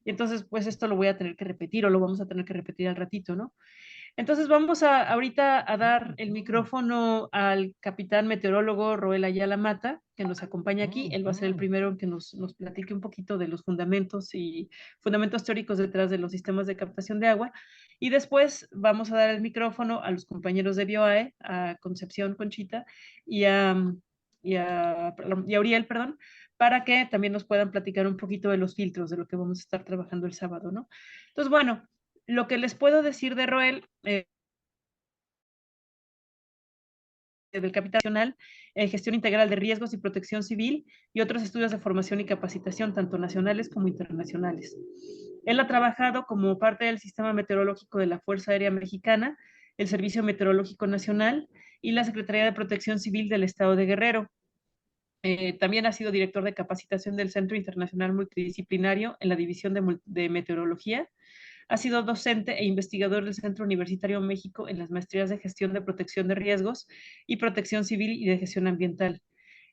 Y entonces, pues esto lo voy a tener que repetir o lo vamos a tener que repetir al ratito, ¿no? Entonces vamos a ahorita a dar el micrófono al capitán meteorólogo Roel Ayala Mata, que nos acompaña aquí. Él va a ser el primero en que nos platique un poquito de los fundamentos y fundamentos teóricos detrás de los sistemas de captación de agua. Y después vamos a dar el micrófono a los compañeros de BioAE, a Concepción Conchita y y a Uriel, perdón, para que también nos puedan platicar un poquito de los filtros, de lo que vamos a estar trabajando el sábado, ¿no? Entonces, bueno, lo que les puedo decir de Roel, del Capital Nacional, Gestión Integral de Riesgos y Protección Civil y otros estudios de formación y capacitación, tanto nacionales como internacionales. Él ha trabajado como parte del Sistema Meteorológico de la Fuerza Aérea Mexicana, el Servicio Meteorológico Nacional y la Secretaría de Protección Civil del Estado de Guerrero. También ha sido director de capacitación del Centro Internacional Multidisciplinario en la División de Meteorología. Ha sido docente e investigador del Centro Universitario México en las maestrías de Gestión de Protección de Riesgos y Protección Civil y de Gestión Ambiental.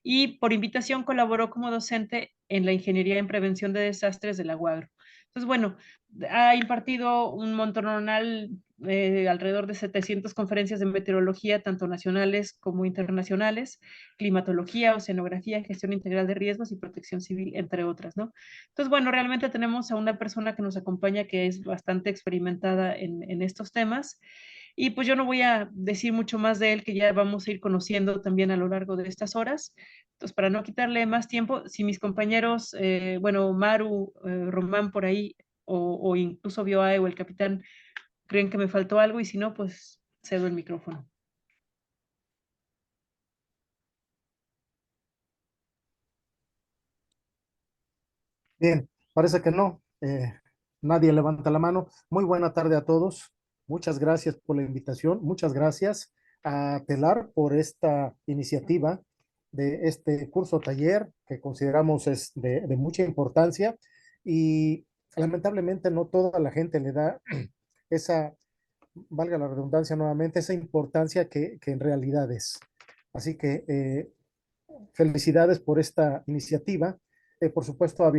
Y por invitación colaboró como docente en la Ingeniería en Prevención de Desastres de la UAGRO. Entonces, bueno, ha impartido un montonal, alrededor de 700 conferencias de meteorología, tanto nacionales como internacionales, climatología, oceanografía, gestión integral de riesgos y protección civil, entre otras, ¿no? Entonces, bueno, realmente tenemos a una persona que nos acompaña que es bastante experimentada en estos temas. Y pues yo no voy a decir mucho más de él, que ya vamos a ir conociendo también a lo largo de estas horas. Entonces, para no quitarle más tiempo, si mis compañeros, bueno, Maru, Román por ahí, o incluso Bioae o el capitán, creen que me faltó algo, y si no, pues cedo el micrófono. Bien, parece que no. Nadie levanta la mano. Muy buena tarde a todos. Muchas gracias por la invitación. Muchas gracias a Telar por esta iniciativa de este curso taller que consideramos es de mucha importancia y lamentablemente no toda la gente le da esa, valga la redundancia nuevamente, esa importancia que en realidad es. Así que felicidades por esta iniciativa. Por supuesto, a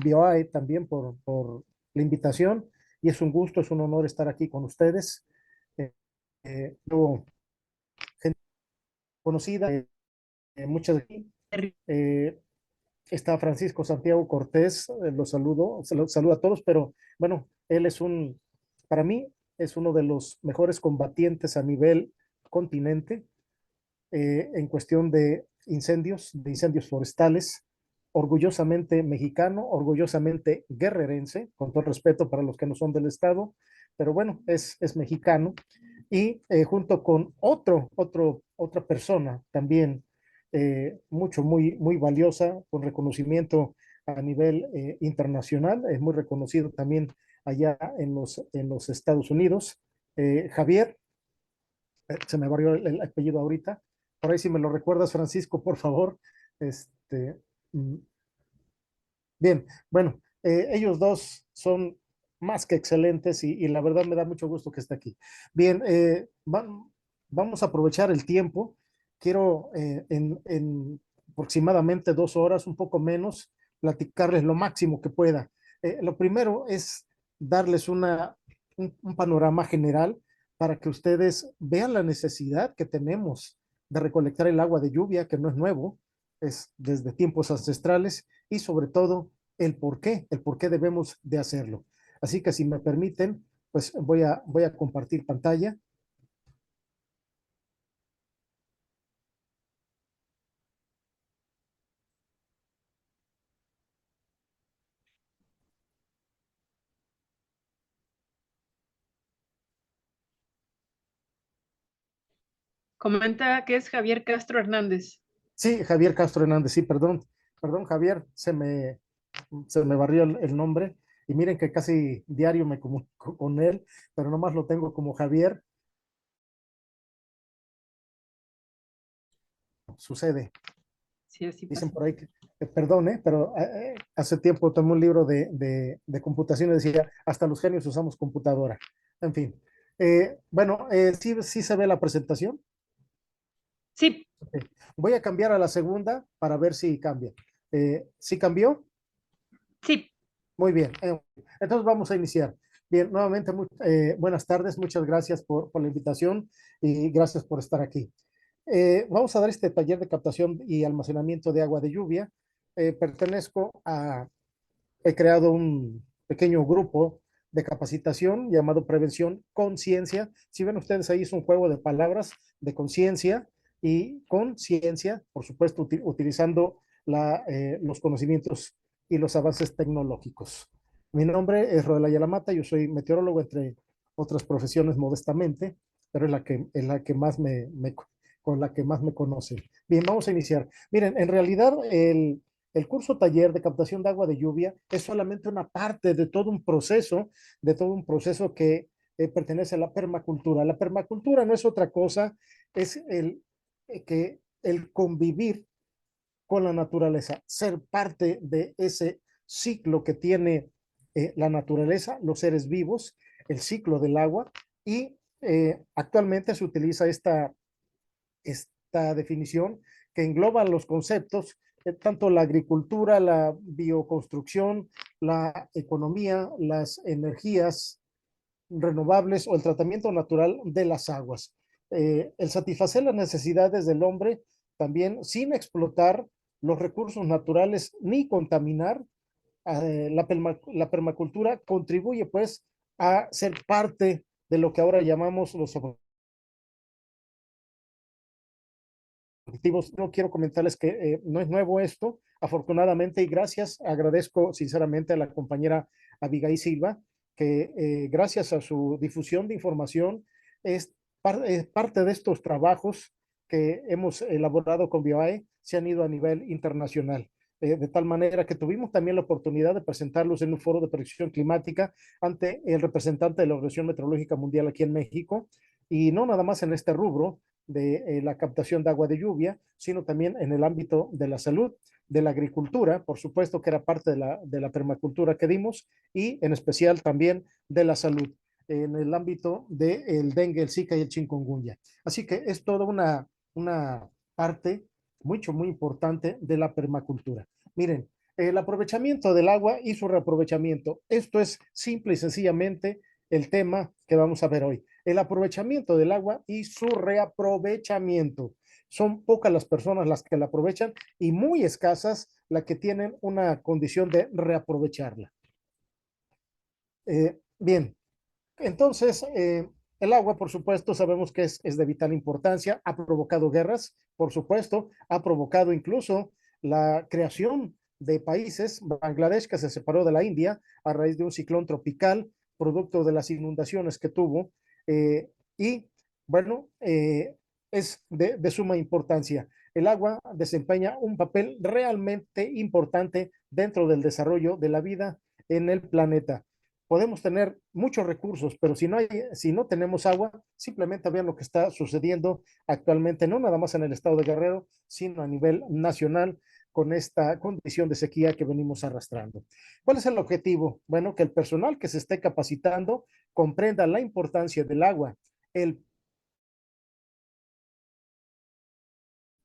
BioAE también por la invitación y es un gusto, es un honor estar aquí con ustedes. Luego, gente conocida, muchas. Eh, Está Francisco Santiago Cortés, los saludo a todos, pero bueno, él es para mí, es uno de los mejores combatientes a nivel continente en cuestión de incendios forestales, orgullosamente mexicano, orgullosamente guerrerense, con todo respeto para los que no son del Estado, pero bueno, es mexicano, y junto con otra persona también muy valiosa, con reconocimiento a nivel internacional, es muy reconocido también allá en los Estados Unidos, Javier, se me barrió el apellido ahorita. Por ahí si me lo recuerdas, Francisco, por favor. Este, mm, bien, bueno, ellos dos son más que excelentes y la verdad me da mucho gusto que esté aquí. Bien, vamos a aprovechar el tiempo. Quiero en aproximadamente 2 horas, un poco menos, platicarles lo máximo que pueda. Lo primero es darles un panorama general para que ustedes vean la necesidad que tenemos de recolectar el agua de lluvia, que no es nuevo, es desde tiempos ancestrales, y sobre todo el por qué debemos de hacerlo. Así que si me permiten, pues voy a compartir pantalla. Comenta que es Javier Castro Hernández. Sí, Javier Castro Hernández, sí, perdón Javier, se me barrió el nombre y miren que casi diario me comunico con él, pero nomás lo tengo como Javier. Sucede. Sí, así Dicen pasa. por ahí perdón, pero hace tiempo tomé un libro de computación y decía, hasta los genios usamos computadora. En fin. Bueno, sí, sí se ve la presentación. Sí, Ok. Voy a cambiar a la segunda para ver si cambia. ¿Sí cambió? sí. Muy bien. Entonces vamos a iniciar. Bien, nuevamente, buenas tardes. Muchas gracias por la invitación y gracias por estar aquí. Vamos a dar este taller de captación y almacenamiento de agua de lluvia. He creado un pequeño grupo de capacitación llamado Prevención Conciencia. Si ven ustedes ahí es un juego de palabras de conciencia y conciencia, por supuesto, utilizando los conocimientos y los avances tecnológicos. Mi nombre es Roel Ayala Mata, yo soy meteorólogo entre otras profesiones modestamente, pero es la que más con la que más me conocen. Bien, vamos a iniciar. Miren, en realidad el curso taller de captación de agua de lluvia es solamente una parte de todo un proceso que pertenece a la permacultura. La permacultura no es otra cosa, es el convivir con la naturaleza, ser parte de ese ciclo que tiene la naturaleza, los seres vivos, el ciclo del agua, y actualmente se utiliza esta definición que engloba los conceptos, tanto la agricultura, la bioconstrucción, la economía, las energías renovables o el tratamiento natural de las aguas. El satisfacer las necesidades del hombre también sin explotar los recursos naturales ni contaminar. La permacultura contribuye pues a ser parte de lo que ahora llamamos los objetivos. No quiero comentarles que no es nuevo esto, afortunadamente, y gracias, agradezco sinceramente a la compañera Abigail Silva, que gracias a su difusión de información es parte de estos trabajos que hemos elaborado con BioAE, se han ido a nivel internacional. De tal manera que tuvimos también la oportunidad de presentarlos en un foro de predicción climática ante el representante de la Organización Meteorológica Mundial aquí en México, y no nada más en este rubro, de la captación de agua de lluvia, sino también en el ámbito de la salud, de la agricultura, por supuesto que era parte de la permacultura que dimos, y en especial también de la salud, en el ámbito del dengue, el zika y el chikungunya. Así que es toda una parte muy importante de la permacultura. Miren, el aprovechamiento del agua y su reaprovechamiento. Esto es simple y sencillamente el tema que vamos a ver hoy. El aprovechamiento del agua y su reaprovechamiento. Son pocas las personas las que la aprovechan y muy escasas las que tienen una condición de reaprovecharla. Bien, entonces, el agua, por supuesto, sabemos que es de vital importancia, ha provocado guerras, por supuesto, ha provocado incluso la creación de países, Bangladesh, que se separó de la India a raíz de un ciclón tropical, producto de las inundaciones que tuvo, y bueno, es de suma importancia. El agua desempeña un papel realmente importante dentro del desarrollo de la vida en el planeta. Podemos tener muchos recursos, pero si no tenemos agua, simplemente vean lo que está sucediendo actualmente, no nada más en el estado de Guerrero, sino a nivel nacional con esta condición de sequía que venimos arrastrando. ¿Cuál es el objetivo? Bueno, que el personal que se esté capacitando comprenda la importancia del agua, el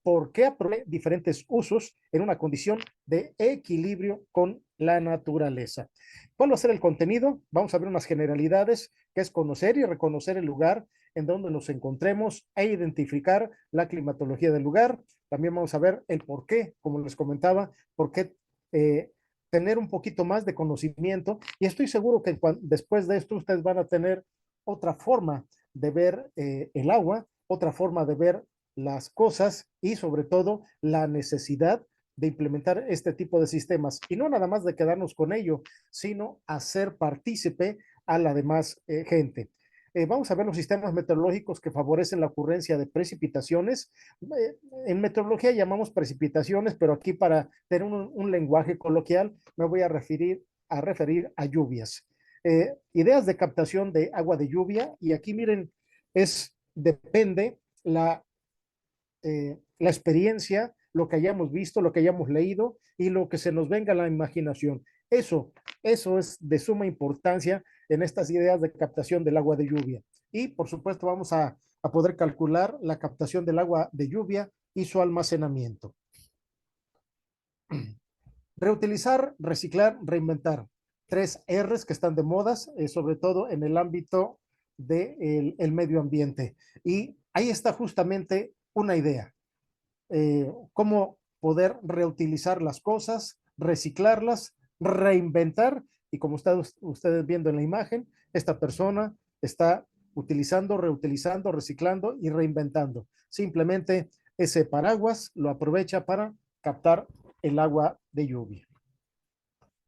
por qué aprove diferentes usos en una condición de equilibrio con la naturaleza. ¿Cuál va a ser el contenido? Vamos a ver unas generalidades, que es conocer y reconocer el lugar en donde nos encontremos e identificar la climatología del lugar. También vamos a ver el por qué, como les comentaba, por qué tener un poquito más de conocimiento. Y estoy seguro que después de esto ustedes van a tener otra forma de ver el agua, otra forma de ver las cosas y sobre todo la necesidad de implementar este tipo de sistemas y no nada más de quedarnos con ello, sino hacer partícipe a la demás gente. Vamos a ver los sistemas meteorológicos que favorecen la ocurrencia de precipitaciones. En meteorología llamamos precipitaciones, pero aquí para tener un lenguaje coloquial me voy a referir a lluvias. Ideas de captación de agua de lluvia y aquí miren, depende la experiencia, lo que hayamos visto, lo que hayamos leído y lo que se nos venga a la imaginación. Eso es de suma importancia en estas ideas de captación del agua de lluvia. Y por supuesto vamos a poder calcular la captación del agua de lluvia y su almacenamiento. Reutilizar, reciclar, reinventar. tres R's que están de modas, sobre todo en el ámbito del el medio ambiente. Y ahí está justamente una idea, cómo poder reutilizar las cosas, reciclarlas, reinventar, y como ustedes viendo en la imagen, esta persona está utilizando, reutilizando, reciclando y reinventando. Simplemente ese paraguas lo aprovecha para captar el agua de lluvia.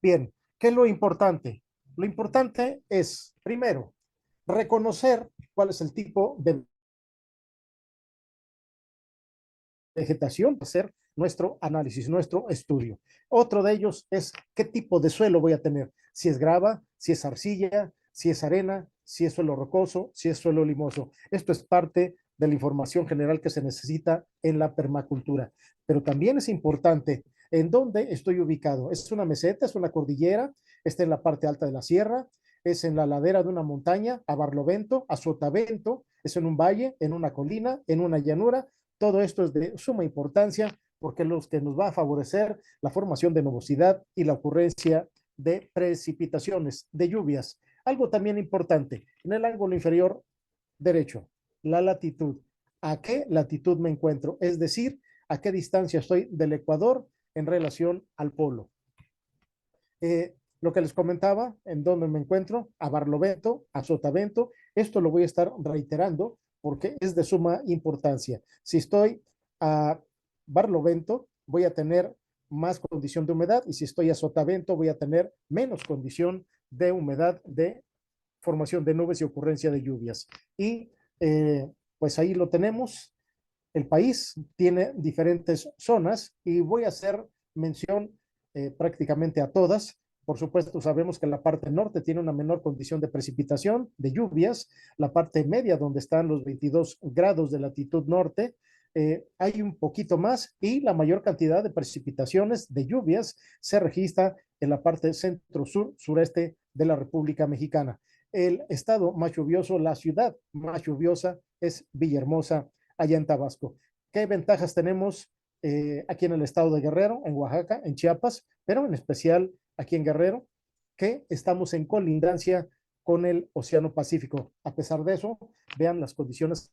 Bien, ¿qué es lo importante? Lo importante es, primero, reconocer cuál es el tipo de vegetación, hacer nuestro análisis, nuestro estudio. Otro de ellos es qué tipo de suelo voy a tener, si es grava, si es arcilla, si es arena, si es suelo rocoso, si es suelo limoso. Esto es parte de la información general que se necesita en la permacultura. Pero también es importante en dónde estoy ubicado. ¿Es una meseta, es una cordillera, está en la parte alta de la sierra, es en la ladera de una montaña, a barlovento, a sotavento, es en un valle, en una colina, en una llanura? Todo esto es de suma importancia porque los que nos va a favorecer la formación de nubosidad y la ocurrencia de precipitaciones, de lluvias. Algo también importante, en el ángulo inferior derecho, la latitud. ¿A qué latitud me encuentro? Es decir, a qué distancia estoy del ecuador en relación al polo. Lo que les comentaba, en donde me encuentro, a Barlovento, a Sotavento, esto lo voy a estar reiterando porque es de suma importancia. Si estoy a Barlovento, voy a tener más condición de humedad, y si estoy a Sotavento, voy a tener menos condición de humedad, de formación de nubes y ocurrencia de lluvias. Y pues ahí lo tenemos. El país tiene diferentes zonas y voy a hacer mención prácticamente a todas. Por supuesto, sabemos que la parte norte tiene una menor condición de precipitación, de lluvias. La parte media, donde están los 22 grados de latitud norte, hay un poquito más, y la mayor cantidad de precipitaciones, de lluvias, se registra en la parte centro-sur, sureste de la República Mexicana. El estado más lluvioso, la ciudad más lluviosa es Villahermosa, allá en Tabasco. ¿Qué ventajas tenemos aquí en el estado de Guerrero, en Oaxaca, en Chiapas, pero en especial aquí en Guerrero, que estamos en colindancia con el Océano Pacífico? A pesar de eso, vean las condiciones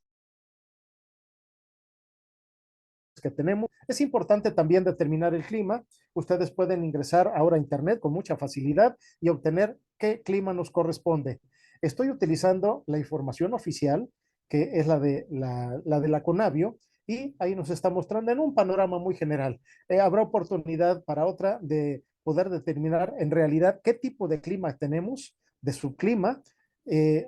que tenemos. Es importante también determinar el clima. Ustedes pueden ingresar ahora a internet con mucha facilidad y obtener qué clima nos corresponde. Estoy utilizando la información oficial, que es la de la Conavio, y ahí nos está mostrando en un panorama muy general. Habrá oportunidad para otra de poder determinar en realidad qué tipo de clima tenemos, de su clima, eh,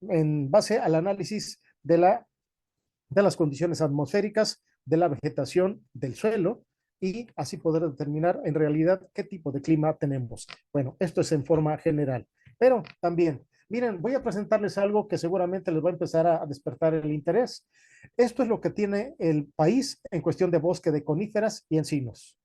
en base al análisis de las condiciones atmosféricas, de la vegetación, del suelo, y así poder determinar en realidad qué tipo de clima tenemos. Bueno, esto es en forma general, pero también, miren, voy a presentarles algo que seguramente les va a empezar a despertar el interés. Esto es lo que tiene el país en cuestión de bosque de coníferas y encinos.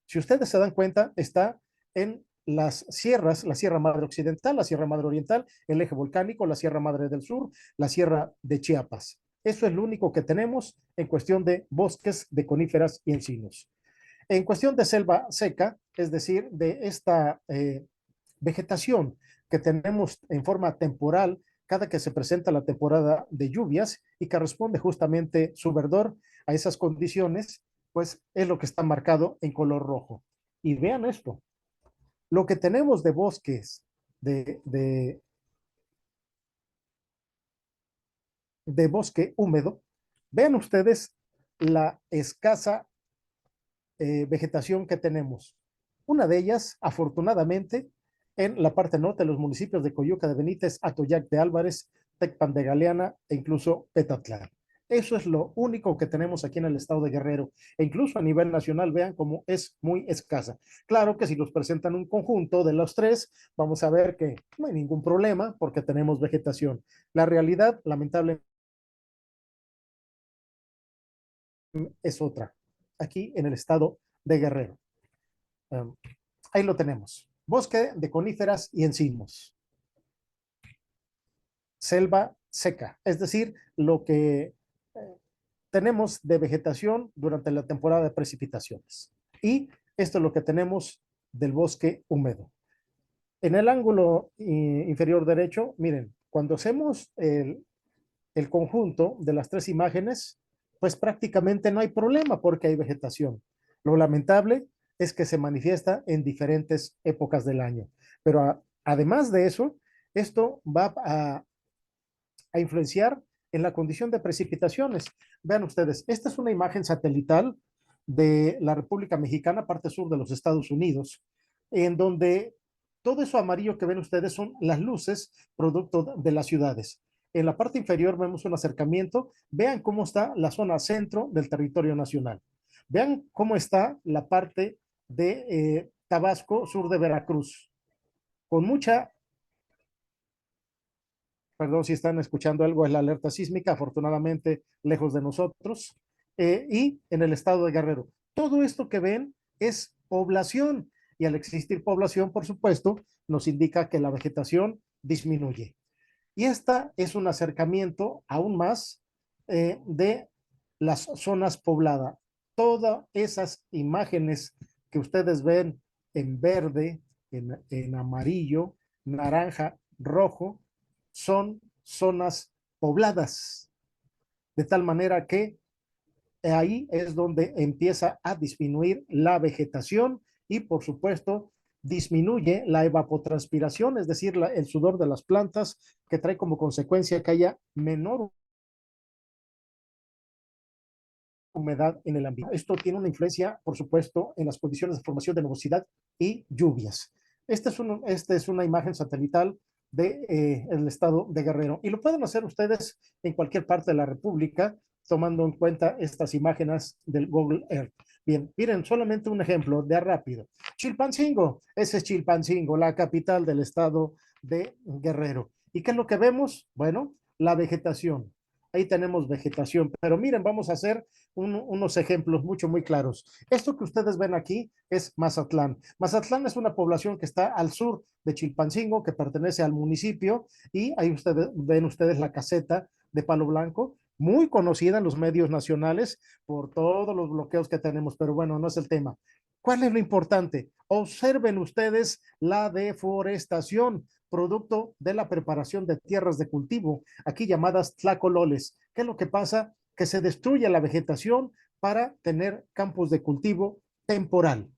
Si ustedes se dan cuenta, está en las sierras, la Sierra Madre Occidental, la Sierra Madre Oriental, el eje volcánico, la Sierra Madre del Sur, la Sierra de Chiapas. Eso es lo único que tenemos en cuestión de bosques de coníferas y encinos. En cuestión de selva seca, es decir, de esta vegetación que tenemos en forma temporal cada que se presenta la temporada de lluvias, y que responde justamente su verdor a esas condiciones, pues es lo que está marcado en color rojo. Y vean esto, lo que tenemos de bosques de bosque húmedo, vean ustedes la escasa vegetación que tenemos. Una de ellas, afortunadamente, en la parte norte de los municipios de Coyuca de Benítez, Atoyac de Álvarez, Tecpan de Galeana e incluso Petatlán. Eso es lo único que tenemos aquí en el estado de Guerrero, e incluso a nivel nacional, vean cómo es muy escasa. Claro que si nos presentan un conjunto de los tres, vamos a ver que no hay ningún problema porque tenemos vegetación. La realidad, lamentablemente, es otra, aquí en el estado de Guerrero. Um, ahí lo tenemos. Bosque de coníferas y encinos. Selva seca, es decir, lo que tenemos de vegetación durante la temporada de precipitaciones. Y esto es lo que tenemos del bosque húmedo. En el ángulo inferior derecho, miren, cuando hacemos el conjunto de las tres imágenes, pues prácticamente no hay problema porque hay vegetación. Lo lamentable es que se manifiesta en diferentes épocas del año. Pero además de eso, esto va a influenciar en la condición de precipitaciones. Vean ustedes, esta es una imagen satelital de la República Mexicana, parte sur de los Estados Unidos, en donde todo eso amarillo que ven ustedes son las luces producto de las ciudades. En la parte inferior vemos un acercamiento. Vean cómo está la zona centro del territorio nacional. Vean cómo está la parte de Tabasco, sur de Veracruz, con mucha, perdón si están escuchando algo, es la alerta sísmica, afortunadamente lejos de nosotros, y en el estado de Guerrero. Todo esto que ven es población, y al existir población, por supuesto, nos indica que la vegetación disminuye. Y esta es un acercamiento aún más de las zonas pobladas. Todas esas imágenes que ustedes ven en verde, en amarillo, naranja, rojo, son zonas pobladas, de tal manera que ahí es donde empieza a disminuir la vegetación y, por supuesto, disminuye la evapotranspiración, es decir, el sudor de las plantas, que trae como consecuencia que haya menor humedad en el ambiente. Esto tiene una influencia, por supuesto, en las condiciones de formación de nubosidad y lluvias. Esta es una imagen satelital del estado de Guerrero y lo pueden hacer ustedes en cualquier parte de la República tomando en cuenta estas imágenes del Google Earth. Bien, miren, solamente un ejemplo de rápido. Chilpancingo, ese es Chilpancingo, la capital del estado de Guerrero. ¿Y qué es lo que vemos? Bueno, la vegetación. Ahí tenemos vegetación, pero miren, vamos a hacer unos ejemplos muy claros. Esto que ustedes ven aquí es Mazatlán. Mazatlán es una población que está al sur de Chilpancingo, que pertenece al municipio, y ahí ven ustedes la caseta de Palo Blanco, muy conocida en los medios nacionales por todos los bloqueos que tenemos, pero bueno, no es el tema. ¿Cuál es lo importante? Observen ustedes la deforestación, producto de la preparación de tierras de cultivo, aquí llamadas tlacololes. ¿Qué es lo que pasa? Que se destruye la vegetación para tener campos de cultivo temporal.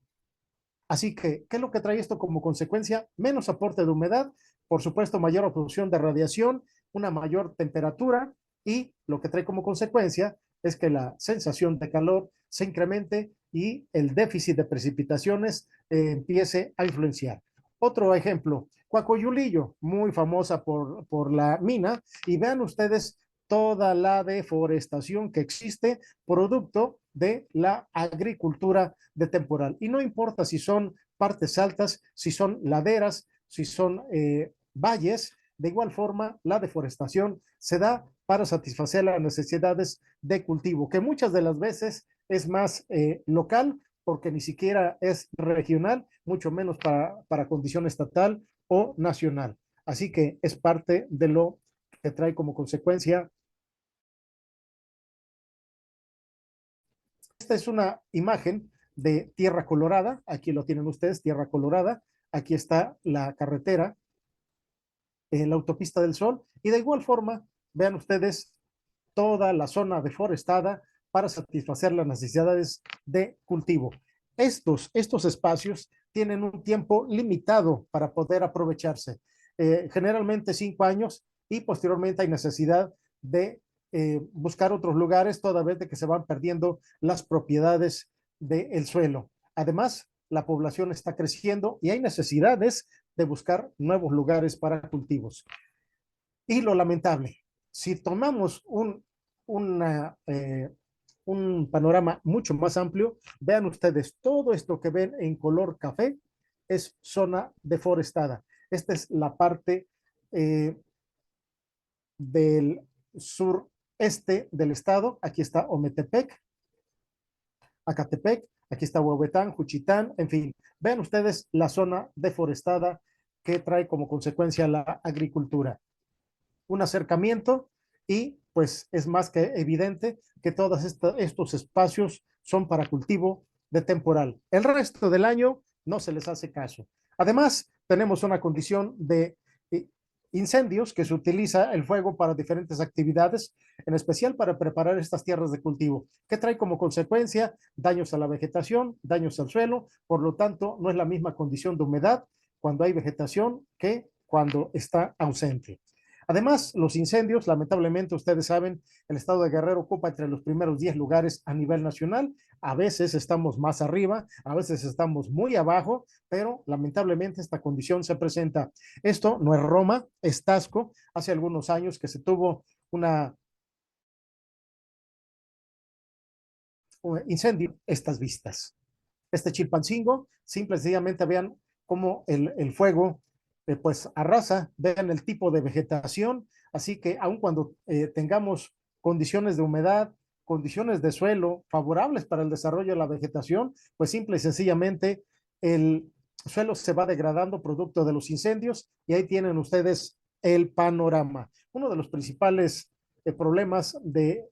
Así que, ¿qué es lo que trae esto como consecuencia? Menos aporte de humedad, por supuesto, mayor absorción de radiación, una mayor temperatura y lo que trae como consecuencia es que la sensación de calor se incremente y el déficit de precipitaciones empiece a influenciar. Otro ejemplo, Coacoyulillo, muy famosa por la mina, y vean ustedes toda la deforestación que existe producto de la agricultura de temporal. Y no importa si son partes altas, si son laderas, si son valles, de igual forma la deforestación se da para satisfacer las necesidades de cultivo, que muchas de las veces es más local, porque ni siquiera es regional, mucho menos para condición estatal o nacional. Así que es parte de lo que trae como consecuencia. Esta es una imagen de Tierra Colorada. Aquí lo tienen ustedes, Tierra Colorada. Aquí está la carretera, la autopista del Sol. Y de igual forma, vean ustedes toda la zona deforestada para satisfacer las necesidades de cultivo. Estos espacios tienen un tiempo limitado para poder aprovecharse, generalmente 5 años, y posteriormente hay necesidad de buscar otros lugares toda vez de que se van perdiendo las propiedades del suelo. Además, la población está creciendo y hay necesidades de buscar nuevos lugares para cultivos. Y lo lamentable, si tomamos un panorama mucho más amplio, vean ustedes, todo esto que ven en color café es zona deforestada. Esta es la parte del sureste del estado. Aquí está Ometepec, Acatepec, aquí está Huehuetán, Juchitán, en fin. Vean ustedes la zona deforestada que trae como consecuencia la agricultura. Un acercamiento y pues es más que evidente que todos estos espacios son para cultivo de temporal. El resto del año no se les hace caso. Además, tenemos una condición de incendios, que se utiliza el fuego para diferentes actividades, en especial para preparar estas tierras de cultivo, que trae como consecuencia daños a la vegetación, daños al suelo. Por lo tanto, no es la misma condición de humedad cuando hay vegetación que cuando está ausente. Además, los incendios, lamentablemente, ustedes saben, el estado de Guerrero ocupa entre los primeros 10 lugares a nivel nacional. A veces estamos más arriba, a veces estamos muy abajo, pero lamentablemente esta condición se presenta. Esto no es Roma, es Tasco. Hace algunos años que se tuvo un incendio, estas vistas. Este Chilpancingo, simple y sencillamente vean cómo el fuego pues arrasa, vean el tipo de vegetación, así que aun cuando tengamos condiciones de humedad, condiciones de suelo favorables para el desarrollo de la vegetación, pues simple y sencillamente el suelo se va degradando producto de los incendios y ahí tienen ustedes el panorama. Uno de los principales problemas de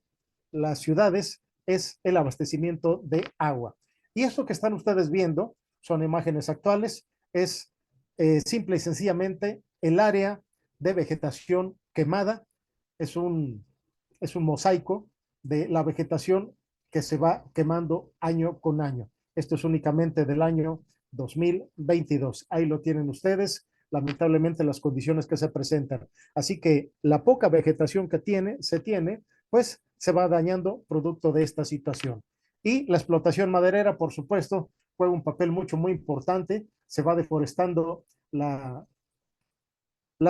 las ciudades es el abastecimiento de agua. Y esto que están ustedes viendo son imágenes actuales, es simple y sencillamente el área de vegetación quemada, es un, es un mosaico de la vegetación que se va quemando año con año. Esto es únicamente del año 2022. Ahí lo tienen ustedes, lamentablemente las condiciones que se presentan. Así que la poca vegetación que se tiene, pues se va dañando producto de esta situación. Y la explotación maderera, por supuesto, juega un papel muy importante. Se va deforestando la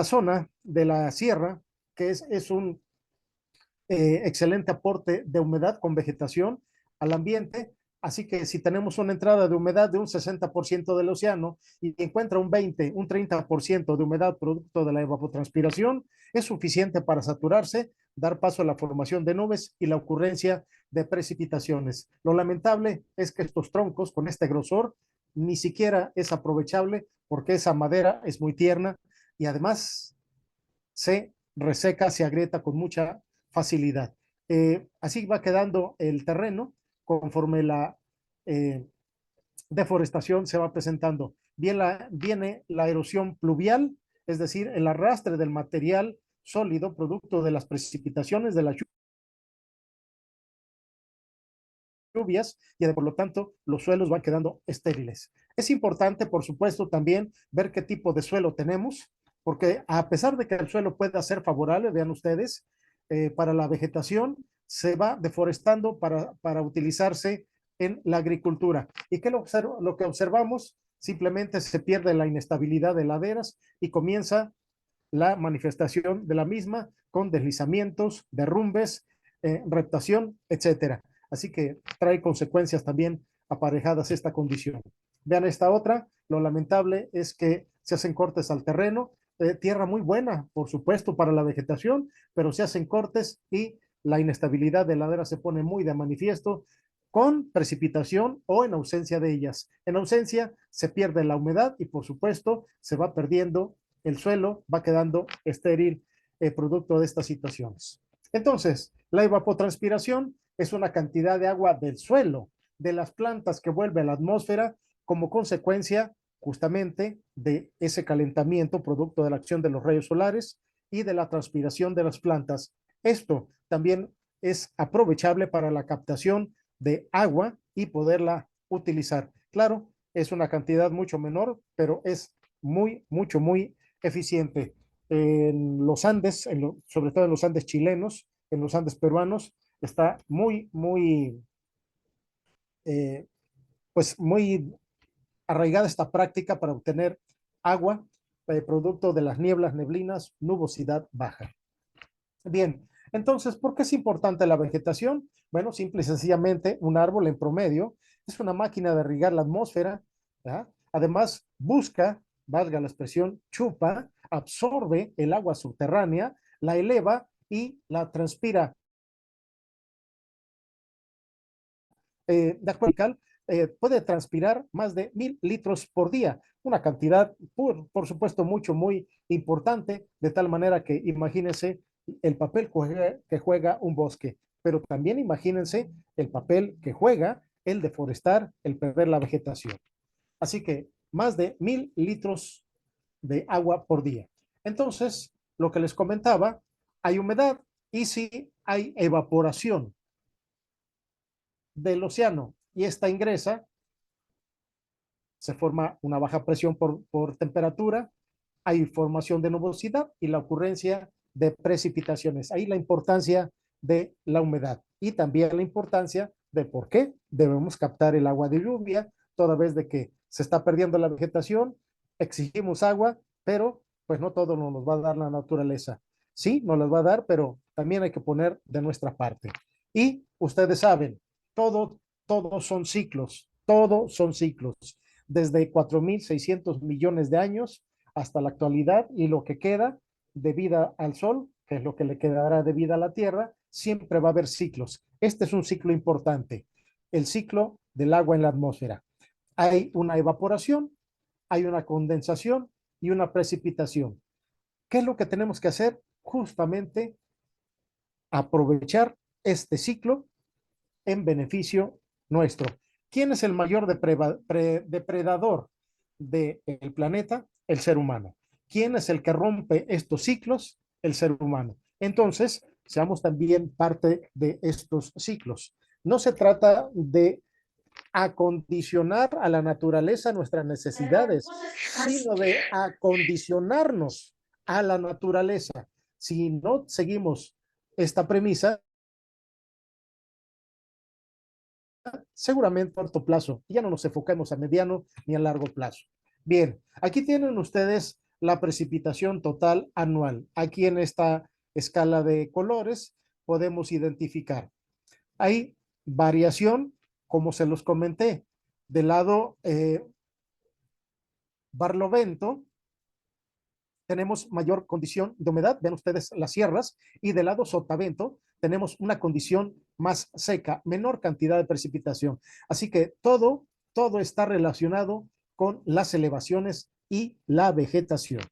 zona de la sierra, que es un excelente aporte de humedad con vegetación al ambiente. Así que si tenemos una entrada de humedad de un 60% del océano y encuentra un 20, un 30% de humedad producto de la evapotranspiración, es suficiente para saturarse, dar paso a la formación de nubes y la ocurrencia de precipitaciones. Lo lamentable es que estos troncos con este grosor ni siquiera es aprovechable porque esa madera es muy tierna y además se reseca, se agrieta con mucha facilidad. Así va quedando el terreno conforme la eh, deforestación se va presentando. Viene la erosión pluvial, es decir, el arrastre del material sólido producto de las precipitaciones, de las lluvias, y por lo tanto los suelos van quedando estériles. Es importante, por supuesto, también ver qué tipo de suelo tenemos, porque a pesar de que el suelo pueda ser favorable, vean ustedes, para la vegetación, se va deforestando para utilizarse en la agricultura. ¿Y qué lo que observamos? Simplemente se pierde la inestabilidad de laderas y comienza la manifestación de la misma con deslizamientos, derrumbes, reptación, etcétera. Así que trae consecuencias también aparejadas esta condición. Vean esta otra, lo lamentable es que se hacen cortes al terreno, tierra muy buena, por supuesto, para la vegetación, pero se hacen cortes y la inestabilidad de ladera se pone muy de manifiesto con precipitación o en ausencia de ellas. En ausencia se pierde la humedad y por supuesto se va perdiendo el suelo, va quedando estéril producto de estas situaciones. Entonces, la evapotranspiración es una cantidad de agua del suelo, de las plantas que vuelve a la atmósfera como consecuencia justamente de ese calentamiento producto de la acción de los rayos solares y de la transpiración de las plantas. Esto también es aprovechable para la captación de agua y poderla utilizar. Claro, es una cantidad mucho menor, pero es muy eficiente. En los Andes, sobre todo en los Andes chilenos, en los Andes peruanos, está eh, pues muy arraigada esta práctica para obtener agua, producto de las nieblas, neblinas, nubosidad baja. Bien, entonces, ¿por qué es importante la vegetación? Bueno, simple y sencillamente, un árbol en promedio es una máquina de irrigar la atmósfera, ¿ya? Además, busca, valga la expresión, chupa, absorbe el agua subterránea, la eleva y la transpira de acuerdo, puede transpirar más de 1.000 litros por día, una cantidad, por supuesto, muy importante, de tal manera que imagínense el papel que juega un bosque, pero también imagínense el papel que juega el deforestar, el perder la vegetación. Así que más de 1,000 litros de agua por día. Entonces, lo que les comentaba, hay humedad y sí hay evaporación del océano y esta ingresa, se forma una baja presión por temperatura, hay formación de nubosidad y la ocurrencia de precipitaciones. Ahí la importancia de la humedad y también la importancia de por qué debemos captar el agua de lluvia, toda vez de que se está perdiendo la vegetación, exigimos agua, pero pues no todo nos va a dar la naturaleza. Sí, nos las va a dar, pero también hay que poner de nuestra parte. Y ustedes saben, todos son ciclos, todos son ciclos, desde 4,600 millones de años hasta la actualidad y lo que queda de vida al Sol, que es lo que le quedará de vida a la Tierra, siempre va a haber ciclos. Este es un ciclo importante, el ciclo del agua en la atmósfera. Hay una evaporación, hay una condensación y una precipitación. ¿Qué es lo que tenemos que hacer? Justamente aprovechar este ciclo en beneficio nuestro. ¿Quién es el mayor depredador del planeta? El ser humano. ¿Quién es el que rompe estos ciclos? El ser humano. Entonces, seamos también parte de estos ciclos. No se trata de acondicionar a la naturaleza nuestras necesidades, sino de acondicionarnos a la naturaleza. Si no seguimos esta premisa, seguramente a corto plazo, ya no nos enfocamos a mediano ni a largo plazo. Bien, aquí tienen ustedes la precipitación total anual. Aquí en esta escala de colores podemos identificar. Hay variación, como se los comenté, del lado barlovento, tenemos mayor condición de humedad, ven ustedes las sierras, y del lado sotavento tenemos una condición más seca, menor cantidad de precipitación. Así que todo está relacionado con las elevaciones y la vegetación.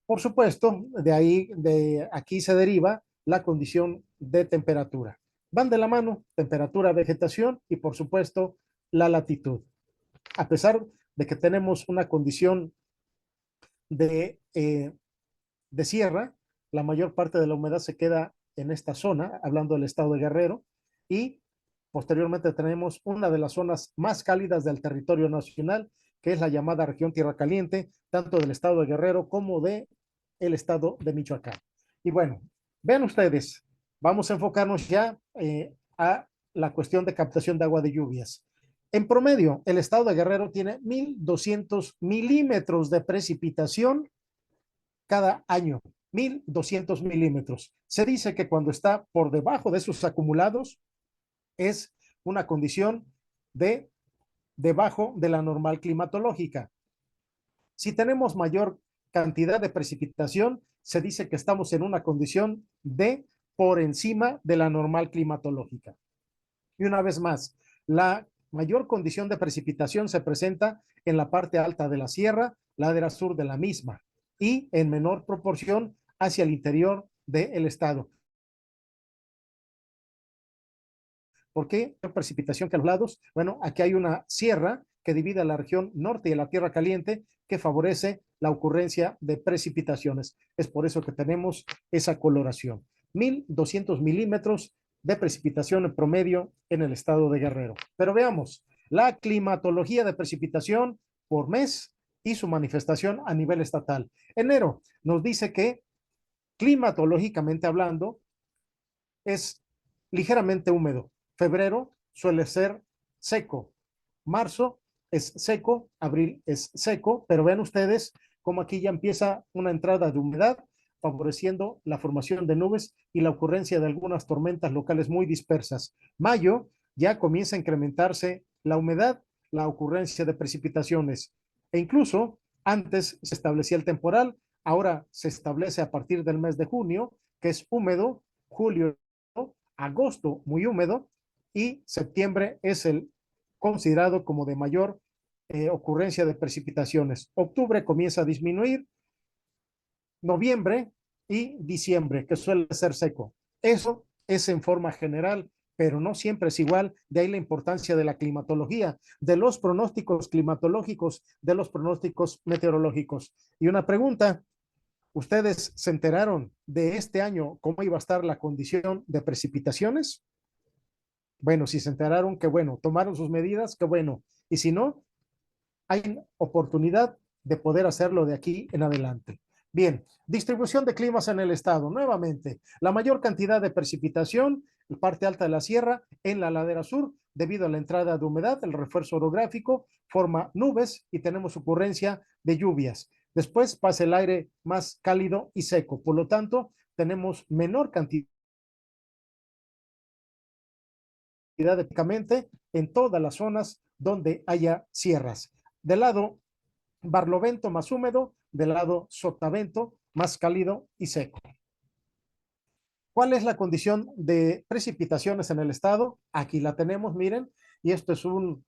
Por supuesto, de aquí se deriva la condición de temperatura. Van de la mano temperatura, vegetación y por supuesto la latitud. A pesar de que tenemos una condición de sierra, la mayor parte de la humedad se queda en esta zona, hablando del estado de Guerrero, y posteriormente tenemos una de las zonas más cálidas del territorio nacional, que es la llamada región Tierra Caliente, tanto del estado de Guerrero como de el estado de Michoacán. Y bueno, vean ustedes, vamos a enfocarnos ya a la cuestión de captación de agua de lluvias. En promedio, el estado de Guerrero tiene 1,200 milímetros de precipitación cada año, 1,200 milímetros. Se dice que cuando está por debajo de sus acumulados es una condición de debajo de la normal climatológica. Si tenemos mayor cantidad de precipitación, se dice que estamos en una condición de por encima de la normal climatológica. Y una vez más, la mayor condición de precipitación se presenta en la parte alta de la sierra, ladera sur de la misma, y en menor proporción hacia el interior del estado. ¿Por qué precipitación que a los lados? Bueno, aquí hay una sierra que divide la región norte de la Tierra Caliente que favorece la ocurrencia de precipitaciones. Es por eso que tenemos esa coloración. 1,200 milímetros de precipitación en promedio en el estado de Guerrero. Pero veamos, la climatología de precipitación por mes y su manifestación a nivel estatal. Enero nos dice que climatológicamente hablando es ligeramente húmedo. Febrero suele ser seco. Marzo es seco, abril es seco, pero vean ustedes cómo aquí ya empieza una entrada de humedad, favoreciendo la formación de nubes y la ocurrencia de algunas tormentas locales muy dispersas. Mayo ya comienza a incrementarse la humedad, la ocurrencia de precipitaciones e incluso antes se establecía el temporal, ahora se establece a partir del mes de junio, que es húmedo, julio, agosto muy húmedo y septiembre es el considerado como de mayor ocurrencia de precipitaciones. Octubre comienza a disminuir, noviembre y diciembre, que suele ser seco. Eso es en forma general pero no siempre es igual. De ahí la importancia de la climatología, de los pronósticos climatológicos, de los pronósticos meteorológicos. Y una pregunta, ¿ustedes se enteraron de este año cómo iba a estar la condición de precipitaciones? Bueno, si se enteraron, qué bueno. Tomaron sus medidas, qué bueno. Y si no, hay oportunidad de poder hacerlo de aquí en adelante. Bien, distribución de climas en el estado. Nuevamente, la mayor cantidad de precipitación, en parte alta de la sierra, en la ladera sur, debido a la entrada de humedad, el refuerzo orográfico forma nubes y tenemos ocurrencia de lluvias. Después pasa el aire más cálido y seco. Por lo tanto, tenemos menor cantidad prácticamente en todas las zonas donde haya sierras. Del lado barlovento más húmedo, del lado sotavento más cálido y seco. ¿Cuál es la condición de precipitaciones en el estado? Aquí la tenemos, miren, y esto es un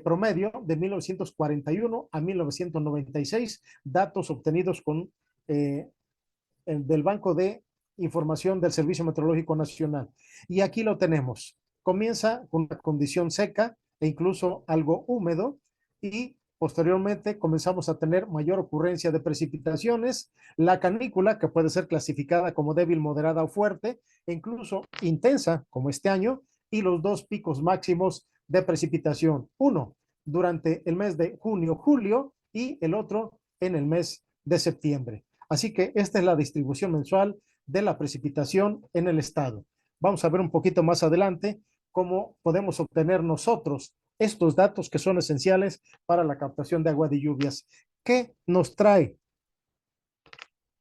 promedio de 1941 a 1996, datos obtenidos con del Banco de Información del Servicio Meteorológico Nacional. Y aquí lo tenemos. Comienza con una condición seca e incluso algo húmedo y posteriormente comenzamos a tener mayor ocurrencia de precipitaciones, la canícula que puede ser clasificada como débil, moderada o fuerte, e incluso intensa como este año, y los dos picos máximos de precipitación. Uno durante el mes de junio, julio y el otro en el mes de septiembre. Así que esta es la distribución mensual de la precipitación en el estado. Vamos a ver un poquito más adelante cómo podemos obtener nosotros estos datos que son esenciales para la captación de agua de lluvias. ¿Qué nos trae?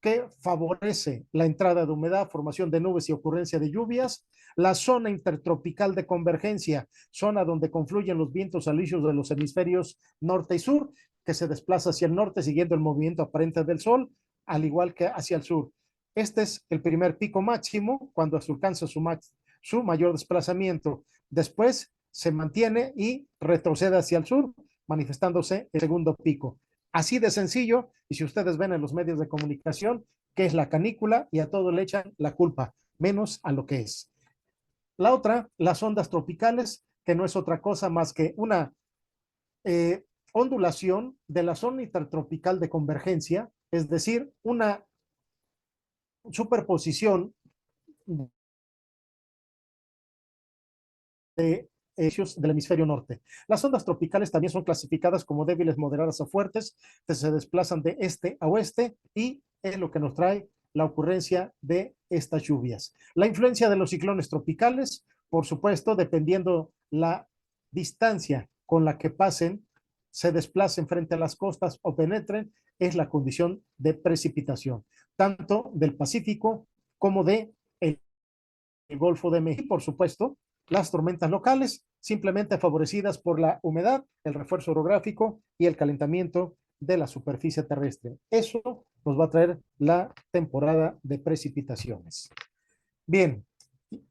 ¿Qué favorece la entrada de humedad, formación de nubes y ocurrencia de lluvias? La zona intertropical de convergencia, zona donde confluyen los vientos alisios de los hemisferios norte y sur, que se desplaza hacia el norte siguiendo el movimiento aparente del sol, al igual que hacia el sur. Este es el primer pico máximo cuando alcanza su mayor desplazamiento. Después se mantiene y retrocede hacia el sur, manifestándose el segundo pico. Así de sencillo, y si ustedes ven en los medios de comunicación, que es la canícula y a todo le echan la culpa, menos a lo que es. La otra, las ondas tropicales, que no es otra cosa más que una ondulación de la zona intertropical de convergencia, es decir, una superposición de del hemisferio norte. Las ondas tropicales también son clasificadas como débiles, moderadas o fuertes, que se desplazan de este a oeste y es lo que nos trae la ocurrencia de estas lluvias. La influencia de los ciclones tropicales, por supuesto, dependiendo la distancia con la que pasen, se desplacen frente a las costas o penetren, es la condición de precipitación, tanto del Pacífico como de el Golfo de México, por supuesto, las tormentas locales, simplemente favorecidas por la humedad, el refuerzo orográfico y el calentamiento de la superficie terrestre. Eso nos va a traer la temporada de precipitaciones. Bien,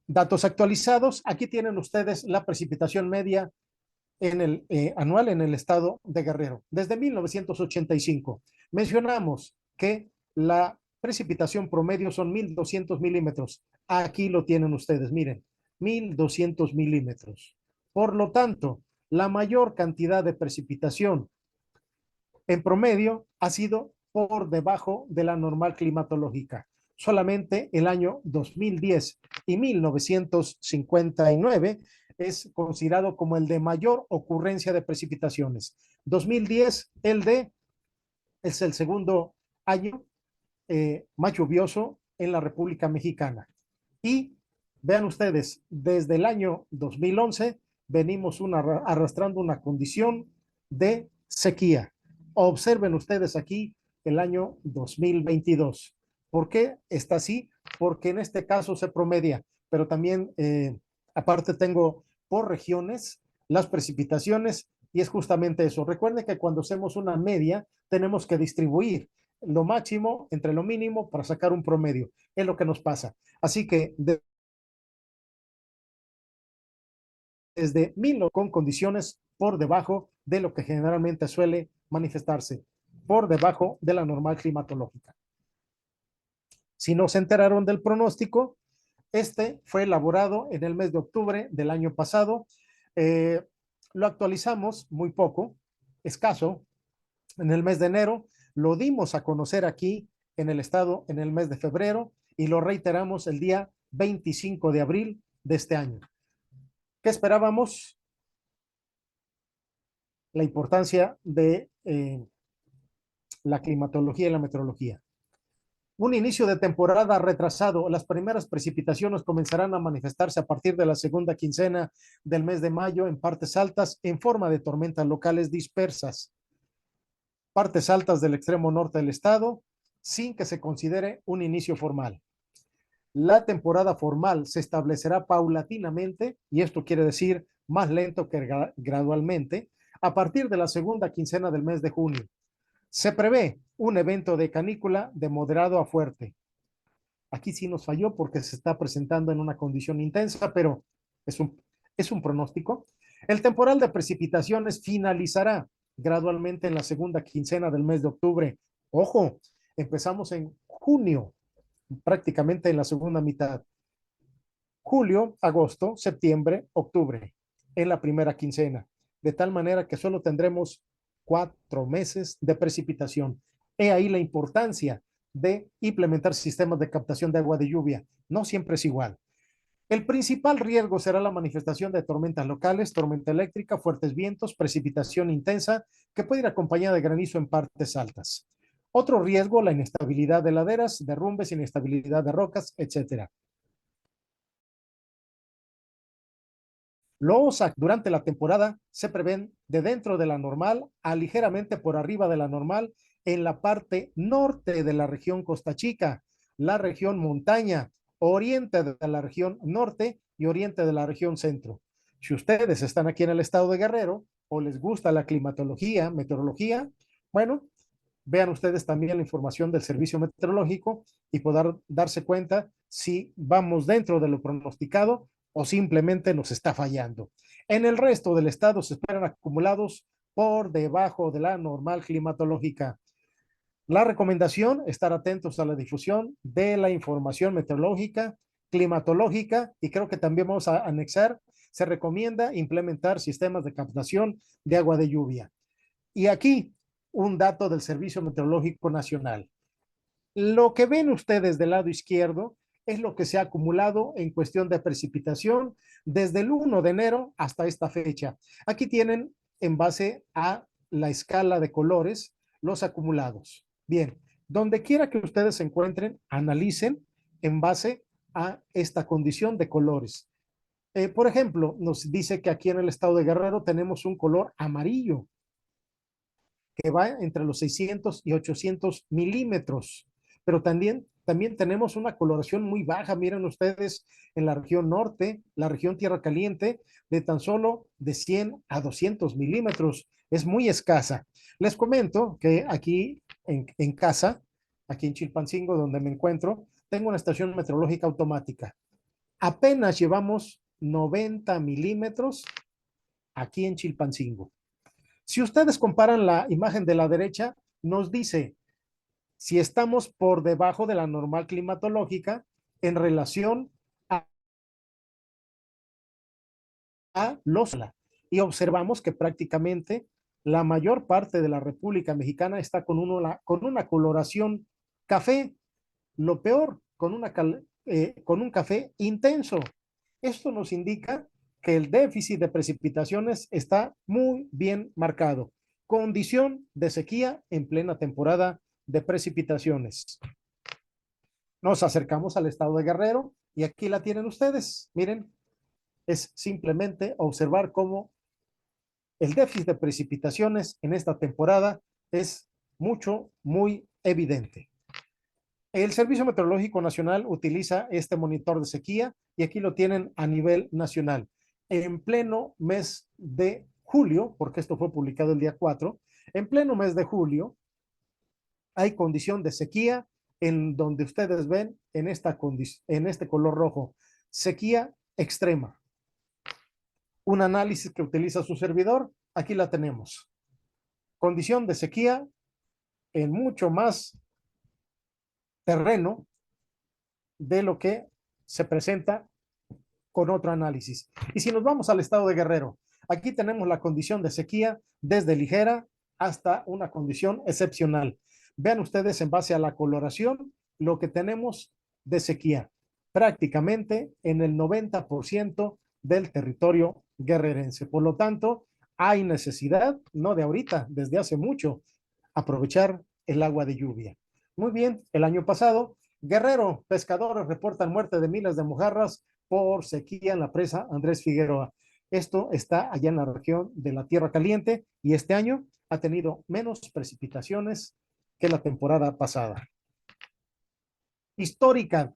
datos actualizados. Aquí tienen ustedes la precipitación media en el anual en el estado de Guerrero. Desde 1985 mencionamos que la precipitación promedio son 1.200 milímetros. Aquí lo tienen ustedes, miren, 1.200 milímetros. Por lo tanto, la mayor cantidad de precipitación en promedio ha sido por debajo de la normal climatológica. Solamente el año 2010 y 1959 es considerado como el de mayor ocurrencia de precipitaciones. 2010, es el segundo año más lluvioso en la República Mexicana. Y vean ustedes, desde el año 2011 venimos arrastrando una condición de sequía. Observen ustedes aquí el año 2022. ¿Por qué está así? Porque en este caso se promedia, pero también aparte tengo por regiones las precipitaciones y es justamente eso. Recuerden que cuando hacemos una media tenemos que distribuir lo máximo entre lo mínimo para sacar un promedio. Es lo que nos pasa. Así que desde 1000 con condiciones por debajo de lo que generalmente suele manifestarse, por debajo de la normal climatológica. Si no se enteraron del pronóstico, Este fue elaborado en el mes de octubre del año pasado. Lo actualizamos muy poco, escaso, en el mes de enero. Lo dimos a conocer aquí en el estado en el mes de febrero y lo reiteramos el día 25 de abril de este año. ¿Qué esperábamos? La importancia de la climatología y la meteorología. Un inicio de temporada retrasado. Las primeras precipitaciones comenzarán a manifestarse a partir de la segunda quincena del mes de mayo en partes altas en forma de tormentas locales dispersas. Partes altas del extremo norte del estado, sin que se considere un inicio formal. La temporada formal se establecerá paulatinamente, y esto quiere decir más lento que gradualmente, a partir de la segunda quincena del mes de junio. Se prevé un evento de canícula de moderado a fuerte. Aquí sí nos falló porque se está presentando en una condición intensa, pero es un pronóstico. El temporal de precipitaciones finalizará gradualmente en la segunda quincena del mes de octubre. Ojo, empezamos en junio, prácticamente en la segunda mitad. Julio, agosto, septiembre, octubre, en la primera quincena, de tal manera que solo tendremos 4 meses de precipitación. He ahí la importancia de implementar sistemas de captación de agua de lluvia. No siempre es igual. El principal riesgo será la manifestación de tormentas locales, tormenta eléctrica, fuertes vientos, precipitación intensa, que puede ir acompañada de granizo en partes altas. Otro riesgo, la inestabilidad de laderas, derrumbes, inestabilidad de rocas, etcétera. Los durante la temporada se prevén de dentro de la normal a ligeramente por arriba de la normal en la parte norte de la región Costa Chica, la región montaña, oriente de la región norte y oriente de la región centro. Si ustedes están aquí en el estado de Guerrero o les gusta la climatología, meteorología, bueno, vean ustedes también la información del servicio meteorológico y poder darse cuenta si vamos dentro de lo pronosticado o simplemente nos está fallando. En el resto del estado se esperan acumulados por debajo de la normal climatológica. La recomendación, estar atentos a la difusión de la información meteorológica, climatológica, y creo que también vamos a anexar, se recomienda implementar sistemas de captación de agua de lluvia. Y aquí un dato del Servicio Meteorológico Nacional. Lo que ven ustedes del lado izquierdo es lo que se ha acumulado en cuestión de precipitación desde el 1 de enero hasta esta fecha. Aquí tienen en base a la escala de colores los acumulados. Bien, donde quiera que ustedes se encuentren, analicen en base a esta condición de colores. Por ejemplo, nos dice que aquí en el estado de Guerrero tenemos un color amarillo que va entre los 600 y 800 milímetros, pero también tenemos una coloración muy baja, miren ustedes, en la región norte, la región Tierra Caliente, de tan solo de 100 a 200 milímetros, es muy escasa. Les comento que aquí en casa, aquí en Chilpancingo, donde me encuentro, tengo una estación meteorológica automática. Apenas llevamos 90 milímetros aquí en Chilpancingo. Si ustedes comparan la imagen de la derecha, nos dice si estamos por debajo de la normal climatológica en relación a los y observamos que prácticamente la mayor parte de la República Mexicana está con una coloración café, lo peor, con un café intenso. Esto nos indica que el déficit de precipitaciones está muy bien marcado. Condición de sequía en plena temporada de precipitaciones. Nos acercamos al estado de Guerrero y aquí la tienen ustedes. Miren, es simplemente observar cómo el déficit de precipitaciones en esta temporada es muy evidente. El Servicio Meteorológico Nacional utiliza este monitor de sequía y aquí lo tienen a nivel nacional. En pleno mes de julio, porque esto fue publicado el día 4, en pleno mes de julio hay condición de sequía en donde ustedes ven en este color rojo, sequía extrema. Un análisis que utiliza su servidor, aquí la tenemos. Condición de sequía en mucho más terreno de lo que se presenta con otro análisis. Y si nos vamos al estado de Guerrero, aquí tenemos la condición de sequía desde ligera hasta una condición excepcional. Vean ustedes en base a la coloración lo que tenemos de sequía, prácticamente en el 90% del territorio guerrerense. Por lo tanto, hay necesidad, no de ahorita, desde hace mucho, aprovechar el agua de lluvia. Muy bien, el año pasado, Guerrero, pescadores reportan muerte de miles de mojarras por sequía en la presa Andrés Figueroa. Esto está allá en la región de la Tierra Caliente y este año ha tenido menos precipitaciones que la temporada pasada. Histórica,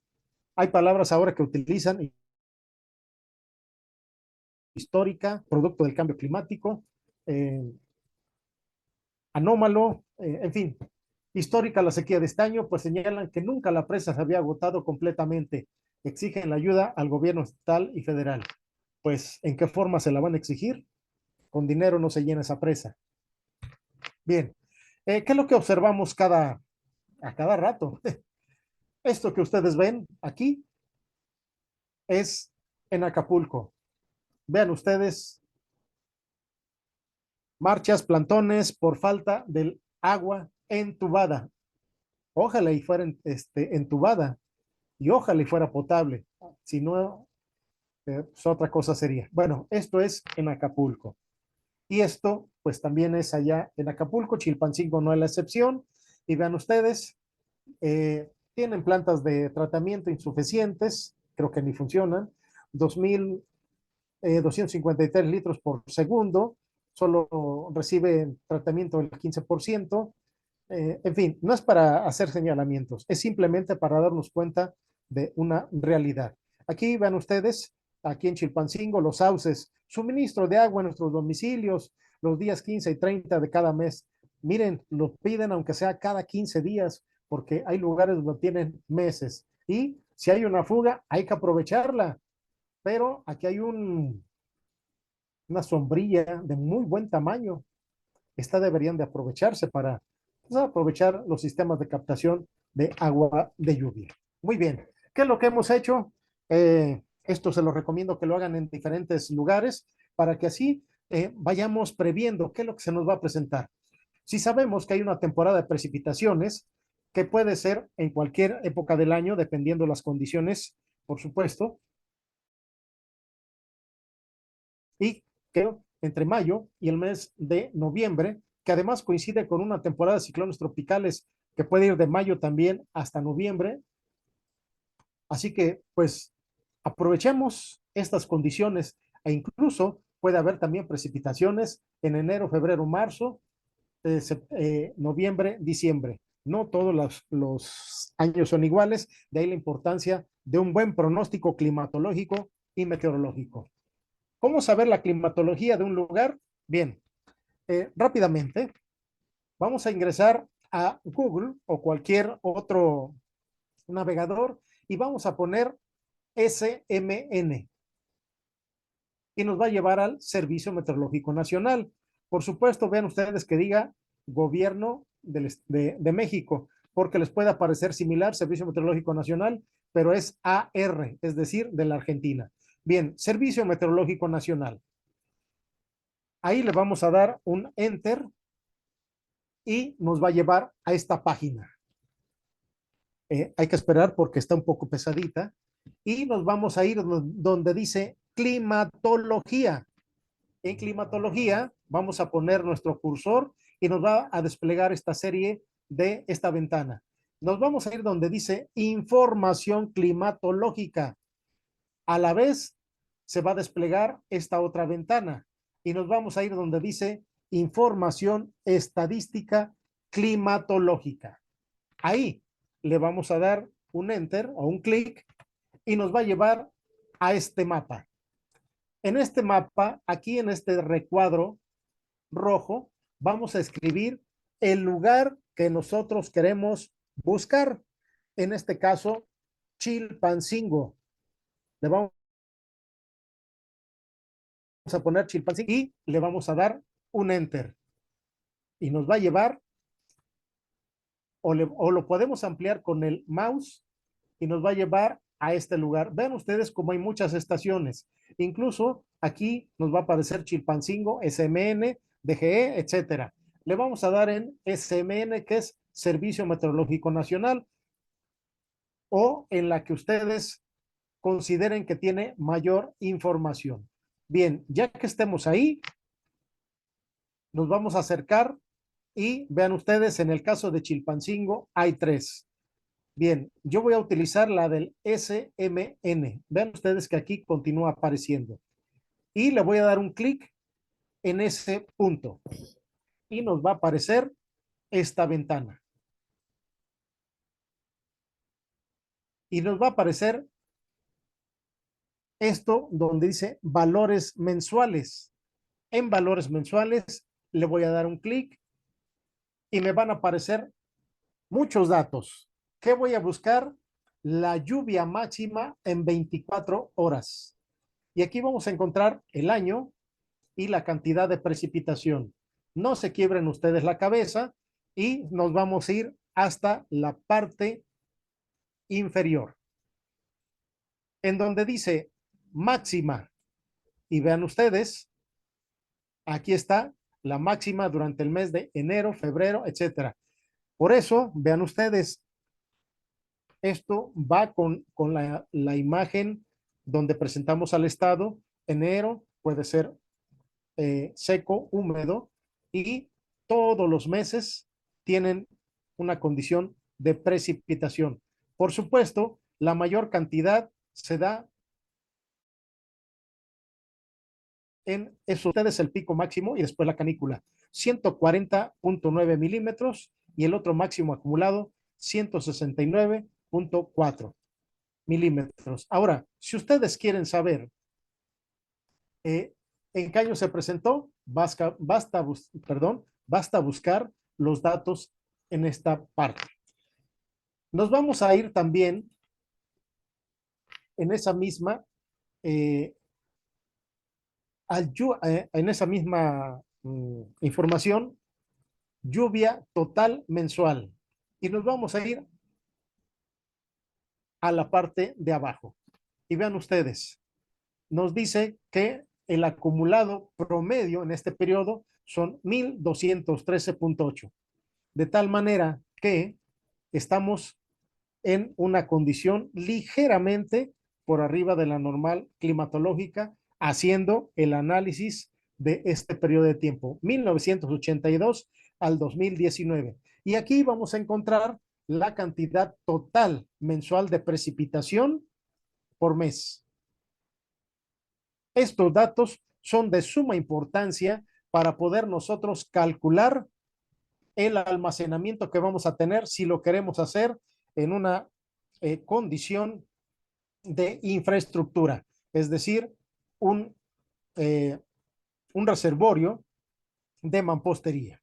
hay palabras ahora que utilizan histórica, producto del cambio climático, anómalo, en fin, histórica la sequía de este año, pues señalan que nunca la presa se había agotado completamente. Exigen la ayuda al gobierno estatal y federal. Pues, ¿en qué forma se la van a exigir? Con dinero no se llena esa presa. Bien, ¿qué es lo que observamos a cada rato? Esto que ustedes ven aquí es en Acapulco. Vean ustedes, marchas, plantones por falta del agua entubada. Ojalá y fuera entubada y ojalá y fuera potable. Si no, pues otra cosa sería. Bueno, esto es en Acapulco. Y esto, pues también es allá en Acapulco. Chilpancingo no es la excepción. Y vean ustedes, tienen plantas de tratamiento insuficientes, creo que ni funcionan, 2.253 litros por segundo, solo recibe tratamiento del 15%. En fin, no es para hacer señalamientos, es simplemente para darnos cuenta de una realidad. Aquí vean ustedes, aquí en Chilpancingo, los sauces, suministro de agua en nuestros domicilios, los días 15 y 30 de cada mes. Miren, lo piden aunque sea cada 15 días, porque hay lugares donde tienen meses. Y si hay una fuga, hay que aprovecharla. Pero aquí hay una sombrilla de muy buen tamaño. Esta deberían de aprovecharse para pues, aprovechar los sistemas de captación de agua de lluvia. Muy bien, ¿qué es lo que hemos hecho? Esto se lo recomiendo que lo hagan en diferentes lugares para que así vayamos previendo qué es lo que se nos va a presentar. Si sabemos que hay una temporada de precipitaciones, que puede ser en cualquier época del año, dependiendo las condiciones, por supuesto, y que entre mayo y el mes de noviembre, que además coincide con una temporada de ciclones tropicales que puede ir de mayo también hasta noviembre. Así que, pues, aprovechemos estas condiciones e incluso puede haber también precipitaciones en enero, febrero, marzo, noviembre, diciembre. No todos los años son iguales, de ahí la importancia de un buen pronóstico climatológico y meteorológico. ¿Cómo saber la climatología de un lugar? Bien, rápidamente vamos a ingresar a Google o cualquier otro navegador y vamos a poner SMN y nos va a llevar al Servicio Meteorológico Nacional. Por supuesto, vean ustedes que diga Gobierno de México, porque les puede aparecer similar Servicio Meteorológico Nacional, pero es AR, es decir, de la Argentina. Bien, Servicio Meteorológico Nacional. Ahí le vamos a dar un enter y nos va a llevar a esta página. Hay que esperar porque está un poco pesadita y nos vamos a ir donde dice climatología. En climatología vamos a poner nuestro cursor y nos va a desplegar esta serie de esta ventana. Nos vamos a ir donde dice información climatológica. A la vez se va a desplegar esta otra ventana y nos vamos a ir donde dice información estadística climatológica. Ahí le vamos a dar un enter o un clic y nos va a llevar a este mapa. En este mapa, aquí en este recuadro rojo, vamos a escribir el lugar que nosotros queremos buscar. En este caso, Chilpancingo. Le vamos a poner Chilpancingo y le vamos a dar un enter. Y nos va a llevar, o lo podemos ampliar con el mouse y nos va a llevar a este lugar. Vean ustedes cómo hay muchas estaciones. Incluso aquí nos va a aparecer Chilpancingo, SMN, DGE, etcétera. Le vamos a dar en SMN, que es Servicio Meteorológico Nacional, o en la que ustedes consideren que tiene mayor información. Bien, ya que estemos ahí, nos vamos a acercar y vean ustedes, en el caso de Chilpancingo hay tres. Bien, yo voy a utilizar la del SMN. Vean ustedes que aquí continúa apareciendo. Y le voy a dar un clic en ese punto. Y nos va a aparecer esta ventana. Y nos va a aparecer esto donde dice valores mensuales. En valores mensuales le voy a dar un clic y me van a aparecer muchos datos. ¿Qué voy a buscar? La lluvia máxima en 24 horas. Y aquí vamos a encontrar el año y la cantidad de precipitación. No se quiebren ustedes la cabeza y nos vamos a ir hasta la parte inferior, en donde dice máxima. Y vean ustedes, aquí está la máxima durante el mes de enero, febrero, etcétera. Por eso, vean ustedes, esto va con la imagen donde presentamos al estado. Enero puede ser seco, húmedo, y todos los meses tienen una condición de precipitación. Por supuesto, la mayor cantidad se da en eso, ustedes el pico máximo y después la canícula, 140.9 milímetros, y el otro máximo acumulado, 169.4 milímetros. Ahora, si ustedes quieren saber en qué año se presentó, basta buscar los datos en esta parte. Nos vamos a ir también en esa misma, eh, en esa misma información, lluvia total mensual. Y nos vamos a ir a la parte de abajo. Y vean ustedes, nos dice que el acumulado promedio en este periodo son 1213.8. De tal manera que estamos en una condición ligeramente por arriba de la normal climatológica, haciendo el análisis de este periodo de tiempo, 1982 al 2019. Y aquí vamos a encontrar la cantidad total mensual de precipitación por mes. Estos datos son de suma importancia para poder nosotros calcular el almacenamiento que vamos a tener si lo queremos hacer en una condición de infraestructura, es decir, un, eh, un reservorio de mampostería.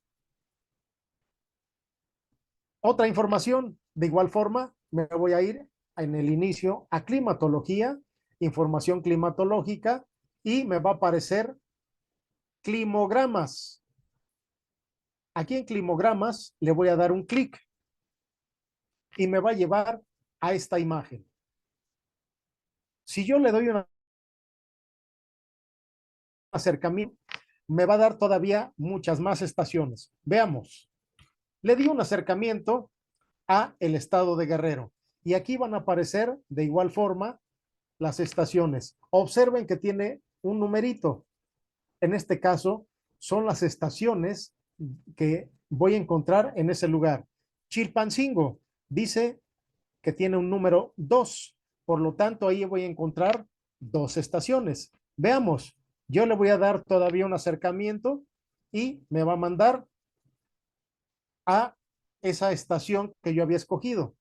Otra información, de igual forma, me voy a ir en el inicio a climatología, información climatológica, y me va a aparecer climogramas. Aquí en climogramas le voy a dar un clic y me va a llevar a esta imagen. Si yo le doy un acercamiento, me va a dar todavía muchas más estaciones. Veamos. Le di un acercamiento a el estado de Guerrero y aquí van a aparecer de igual forma las estaciones. Observen que tiene un numerito. En este caso son las estaciones que voy a encontrar en ese lugar. Chilpancingo dice que tiene un número 2, por lo tanto ahí voy a encontrar dos estaciones. Veamos, yo le voy a dar todavía un acercamiento y me va a mandar a esa estación que yo había escogido.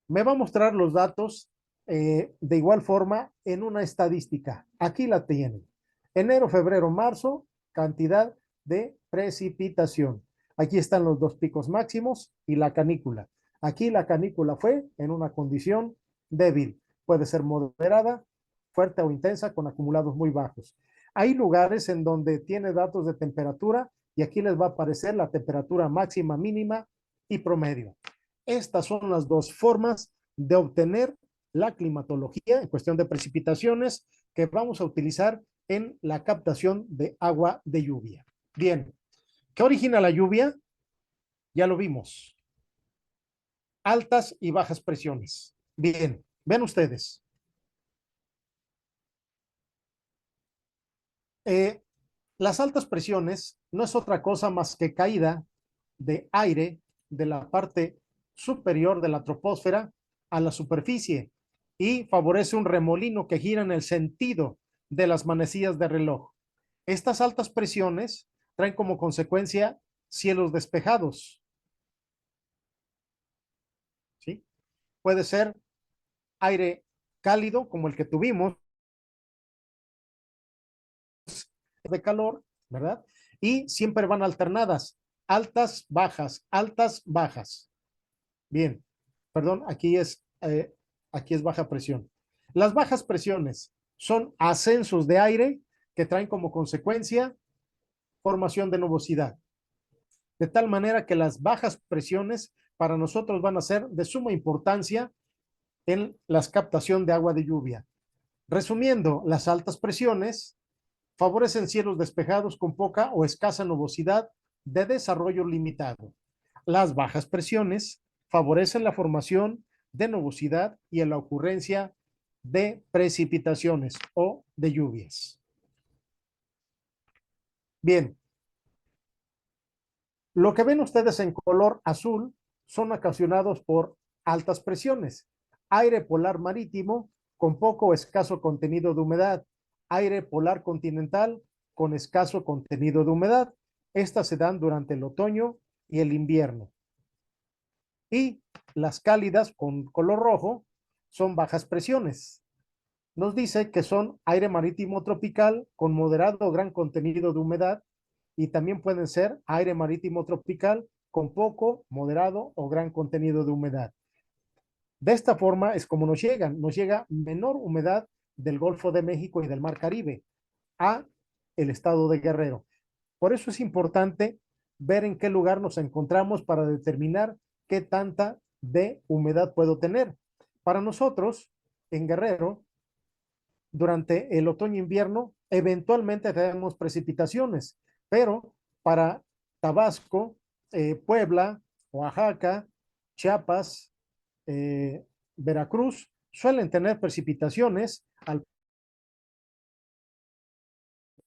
Me va a mostrar los datos de igual forma en una estadística. Aquí la tienen. Enero, febrero, marzo, cantidad de precipitación. Aquí están los dos picos máximos y la canícula. Aquí la canícula fue en una condición débil. Puede ser moderada, fuerte o intensa con acumulados muy bajos. Hay lugares en donde tiene datos de temperatura y aquí les va a aparecer la temperatura máxima, mínima y promedio. Estas son las dos formas de obtener la climatología en cuestión de precipitaciones que vamos a utilizar en la captación de agua de lluvia. Bien, ¿qué origina la lluvia? Ya lo vimos. Altas y bajas presiones. Bien, ven ustedes. Las altas presiones no es otra cosa más que caída de aire de la parte superior de la troposfera a la superficie y favorece un remolino que gira en el sentido de las manecillas de reloj. Estas altas presiones traen como consecuencia cielos despejados, ¿sí? Puede ser aire cálido como el que tuvimos de calor, ¿verdad? Y siempre van alternadas, altas, bajas, bajas. Bien, perdón, aquí es baja presión. Las bajas presiones son ascensos de aire que traen como consecuencia formación de nubosidad. De tal manera que las bajas presiones para nosotros van a ser de suma importancia en la captación de agua de lluvia. Resumiendo, las altas presiones favorecen cielos despejados con poca o escasa nubosidad de desarrollo limitado. Las bajas presiones favorecen la formación de nubosidad y en la ocurrencia de precipitaciones o de lluvias. Bien, lo que ven ustedes en color azul son ocasionados por altas presiones, aire polar marítimo con poco o escaso contenido de humedad, aire polar continental con escaso contenido de humedad. Estas se dan durante el otoño y el invierno. Y las cálidas con color rojo son bajas presiones. Nos dice que son aire marítimo tropical con moderado o gran contenido de humedad y también pueden ser aire marítimo tropical con poco, moderado o gran contenido de humedad. De esta forma es como nos llega menor humedad del Golfo de México y del Mar Caribe a el estado de Guerrero. Por eso es importante ver en qué lugar nos encontramos para determinar qué tanta de humedad puedo tener. Para nosotros, en Guerrero, durante el otoño-invierno, eventualmente tenemos precipitaciones, pero para Tabasco, Puebla, Oaxaca, Chiapas, Veracruz, suelen tener precipitaciones al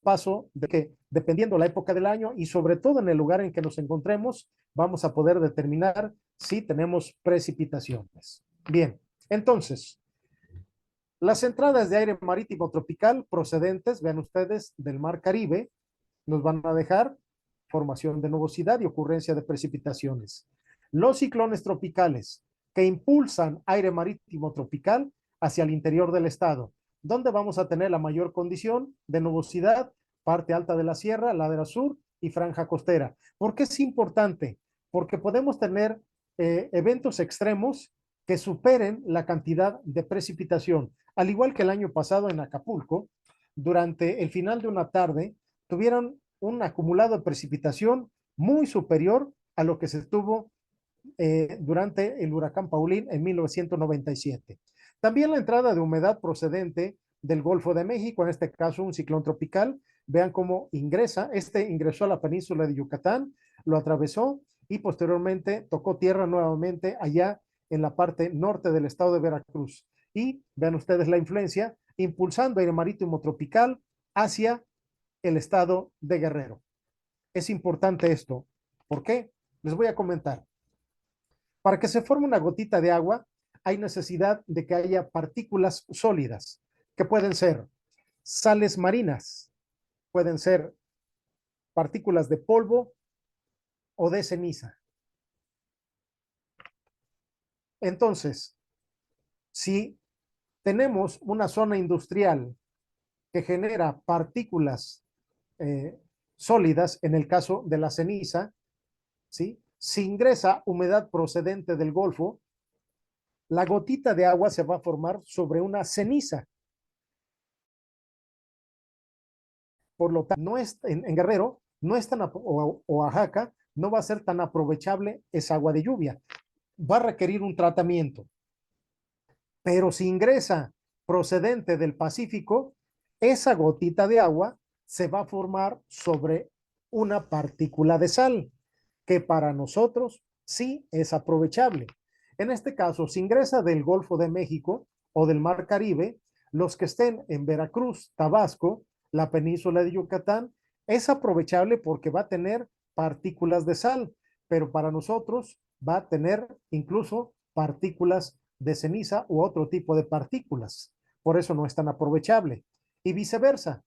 paso de que, dependiendo la época del año y sobre todo en el lugar en que nos encontremos, vamos a poder determinar si tenemos precipitaciones. Bien, entonces, las entradas de aire marítimo tropical procedentes, vean ustedes, del Mar Caribe, nos van a dejar formación de nubosidad y ocurrencia de precipitaciones. Los ciclones tropicales que impulsan aire marítimo tropical hacia el interior del estado, donde vamos a tener la mayor condición de nubosidad, parte alta de la sierra, ladera sur y franja costera. ¿Por qué es importante? Porque podemos tener eventos extremos que superen la cantidad de precipitación. Al igual que el año pasado en Acapulco, durante el final de una tarde, tuvieron un acumulado de precipitación muy superior a lo que se tuvo durante el huracán Paulín en 1997. También la entrada de humedad procedente del Golfo de México, en este caso un ciclón tropical, vean cómo ingresa, ingresó a la península de Yucatán, lo atravesó y posteriormente tocó tierra nuevamente allá en la parte norte del estado de Veracruz. Y vean ustedes la influencia, impulsando aire marítimo tropical hacia el estado de Guerrero. Es importante esto. ¿Por qué? Les voy a comentar. Para que se forme una gotita de agua, hay necesidad de que haya partículas sólidas, que pueden ser sales marinas, pueden ser partículas de polvo o de ceniza. Entonces, si tenemos una zona industrial que genera partículas sólidas, en el caso de la ceniza, ¿sí? Si ingresa humedad procedente del Golfo, la gotita de agua se va a formar sobre una ceniza. Por lo tanto, no es, en Guerrero, no es tan, o Oaxaca, no va a ser tan aprovechable esa agua de lluvia. Va a requerir un tratamiento. Pero si ingresa procedente del Pacífico, esa gotita de agua se va a formar sobre una partícula de sal, que para nosotros sí es aprovechable. En este caso, si ingresa del Golfo de México o del Mar Caribe, los que estén en Veracruz, Tabasco, la península de Yucatán, es aprovechable porque va a tener partículas de sal, pero para nosotros va a tener incluso partículas de ceniza u otro tipo de partículas. Por eso no es tan aprovechable. Y viceversa,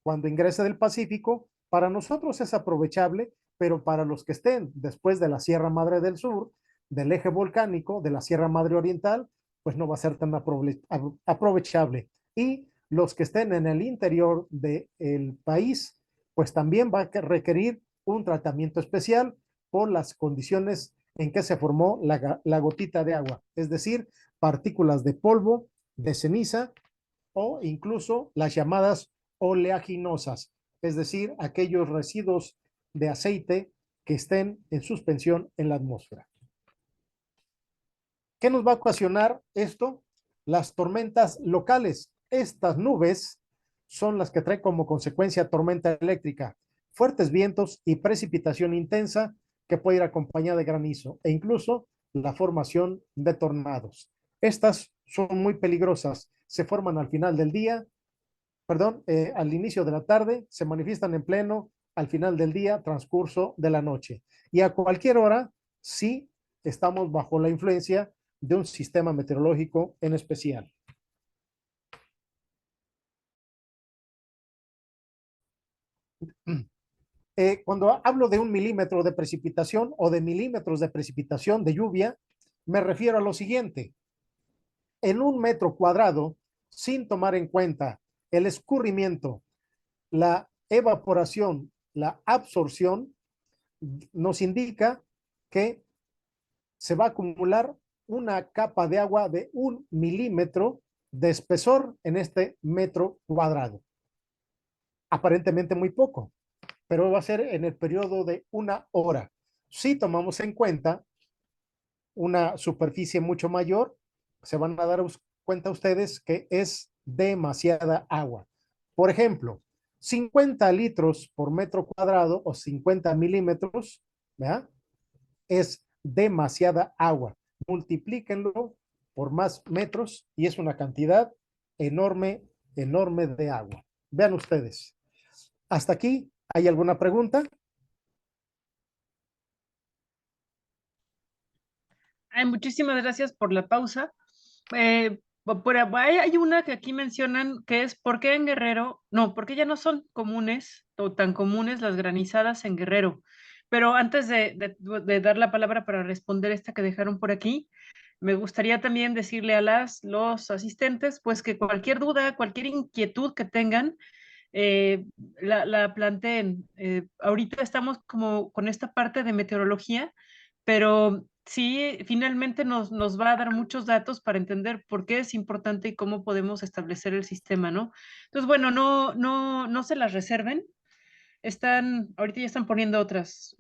cuando ingrese del Pacífico, para nosotros es aprovechable, pero para los que estén después de la Sierra Madre del Sur, del eje volcánico, de la Sierra Madre Oriental, pues no va a ser tan aprovechable. Y los que estén en el interior del país, pues también va a requerir un tratamiento especial por las condiciones en que se formó la gotita de agua, es decir, partículas de polvo, de ceniza o incluso las llamadas oleaginosas, es decir, aquellos residuos de aceite que estén en suspensión en la atmósfera. ¿Qué nos va a ocasionar esto? Las tormentas locales. Estas nubes son las que traen como consecuencia tormenta eléctrica, fuertes vientos y precipitación intensa que puede ir acompañada de granizo e incluso la formación de tornados. Estas son muy peligrosas, se forman al final del día, perdón, al inicio de la tarde, se manifiestan en pleno, al final del día, transcurso de la noche. Y a cualquier hora, sí estamos bajo la influencia de un sistema meteorológico en especial. Cuando hablo de 1 milímetro de precipitación o de milímetros de precipitación de lluvia, me refiero a lo siguiente. En 1 metro cuadrado, sin tomar en cuenta el escurrimiento, la evaporación, la absorción, nos indica que se va a acumular una capa de agua de 1 milímetro de espesor en este metro cuadrado. Aparentemente muy poco, pero va a ser en el periodo de 1 hora. Si tomamos en cuenta una superficie mucho mayor, se van a dar cuenta ustedes que es demasiada agua. Por ejemplo, 50 litros por metro cuadrado o 50 milímetros, ¿verdad? Es demasiada agua. Multiplíquenlo por más metros y es una cantidad enorme, enorme de agua. Vean ustedes. Hasta aquí, ¿hay alguna pregunta? Ay, muchísimas gracias por la pausa. Hay una que aquí mencionan que es ¿por qué en Guerrero? No, porque ya no son comunes o tan comunes las granizadas en Guerrero. Pero antes de dar la palabra para responder esta que dejaron por aquí, me gustaría también decirle a los asistentes, pues que cualquier duda, cualquier inquietud que tengan, eh, la planteen. Ahorita estamos como con esta parte de meteorología, pero sí, finalmente nos va a dar muchos datos para entender por qué es importante y cómo podemos establecer el sistema, ¿no? Entonces, bueno, no se las reserven. Ahorita ya están poniendo otras.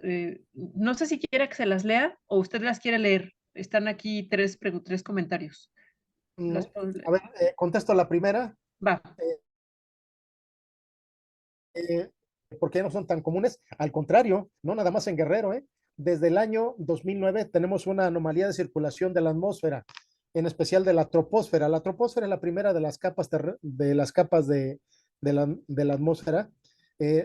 No sé si quiera que se las lea o usted las quiere leer. Están aquí tres comentarios. Mm, Las puedo a leer. ver, contesto la primera. Va. eh, ¿Por qué no son tan comunes? Al contrario, no nada más en Guerrero, ¿eh? Desde el año 2009 tenemos una anomalía de circulación de la atmósfera, en especial de la troposfera. La troposfera es la primera de las capas de la atmósfera.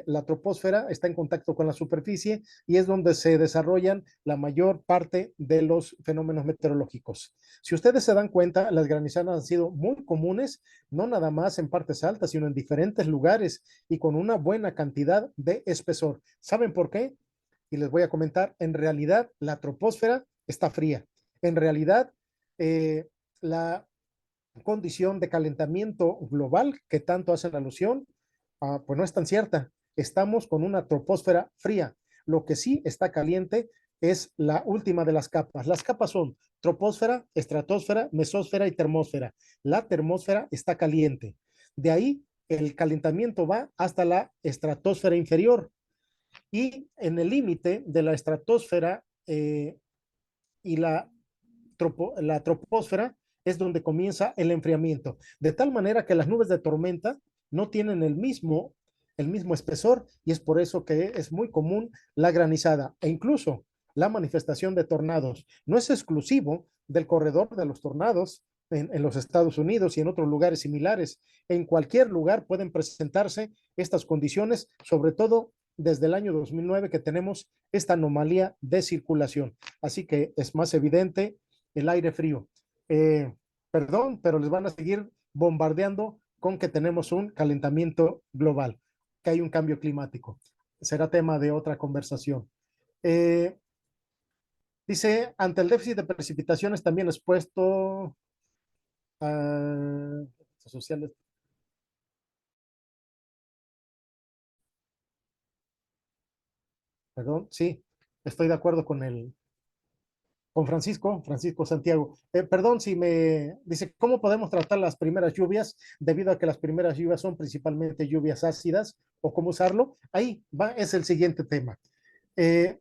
La troposfera está en contacto con la superficie y es donde se desarrollan la mayor parte de los fenómenos meteorológicos. Si ustedes se dan cuenta, las granizadas han sido muy comunes, no nada más en partes altas, sino en diferentes lugares y con una buena cantidad de espesor. ¿Saben por qué? Y les voy a comentar, en realidad la troposfera está fría. En realidad, la condición de calentamiento global que tanto hacen alusión, pues no es tan cierta. Estamos con una troposfera fría. Lo que sí está caliente es la última de las capas. Las capas son troposfera, estratosfera, mesósfera y termósfera. La termósfera está caliente. De ahí el calentamiento va hasta la estratosfera inferior y en el límite de la estratosfera y la troposfera es donde comienza el enfriamiento, de tal manera que las nubes de tormenta no tienen el mismo espesor y es por eso que es muy común la granizada e incluso la manifestación de tornados. No es exclusivo del corredor de los tornados en los Estados Unidos y en otros lugares similares. En cualquier lugar pueden presentarse estas condiciones, sobre todo desde el año 2009 que tenemos esta anomalía de circulación. Así que es más evidente el aire frío. Perdón, pero les van a seguir bombardeando con que tenemos un calentamiento global, que hay un cambio climático. Será tema de otra conversación. Dice, ante el déficit de precipitaciones también expuesto a sociales. Perdón, sí, estoy de acuerdo con Francisco Santiago. Perdón si me dice, ¿cómo podemos tratar las primeras lluvias debido a que las primeras lluvias son principalmente lluvias ácidas o cómo usarlo? Ahí va, es el siguiente tema. Eh,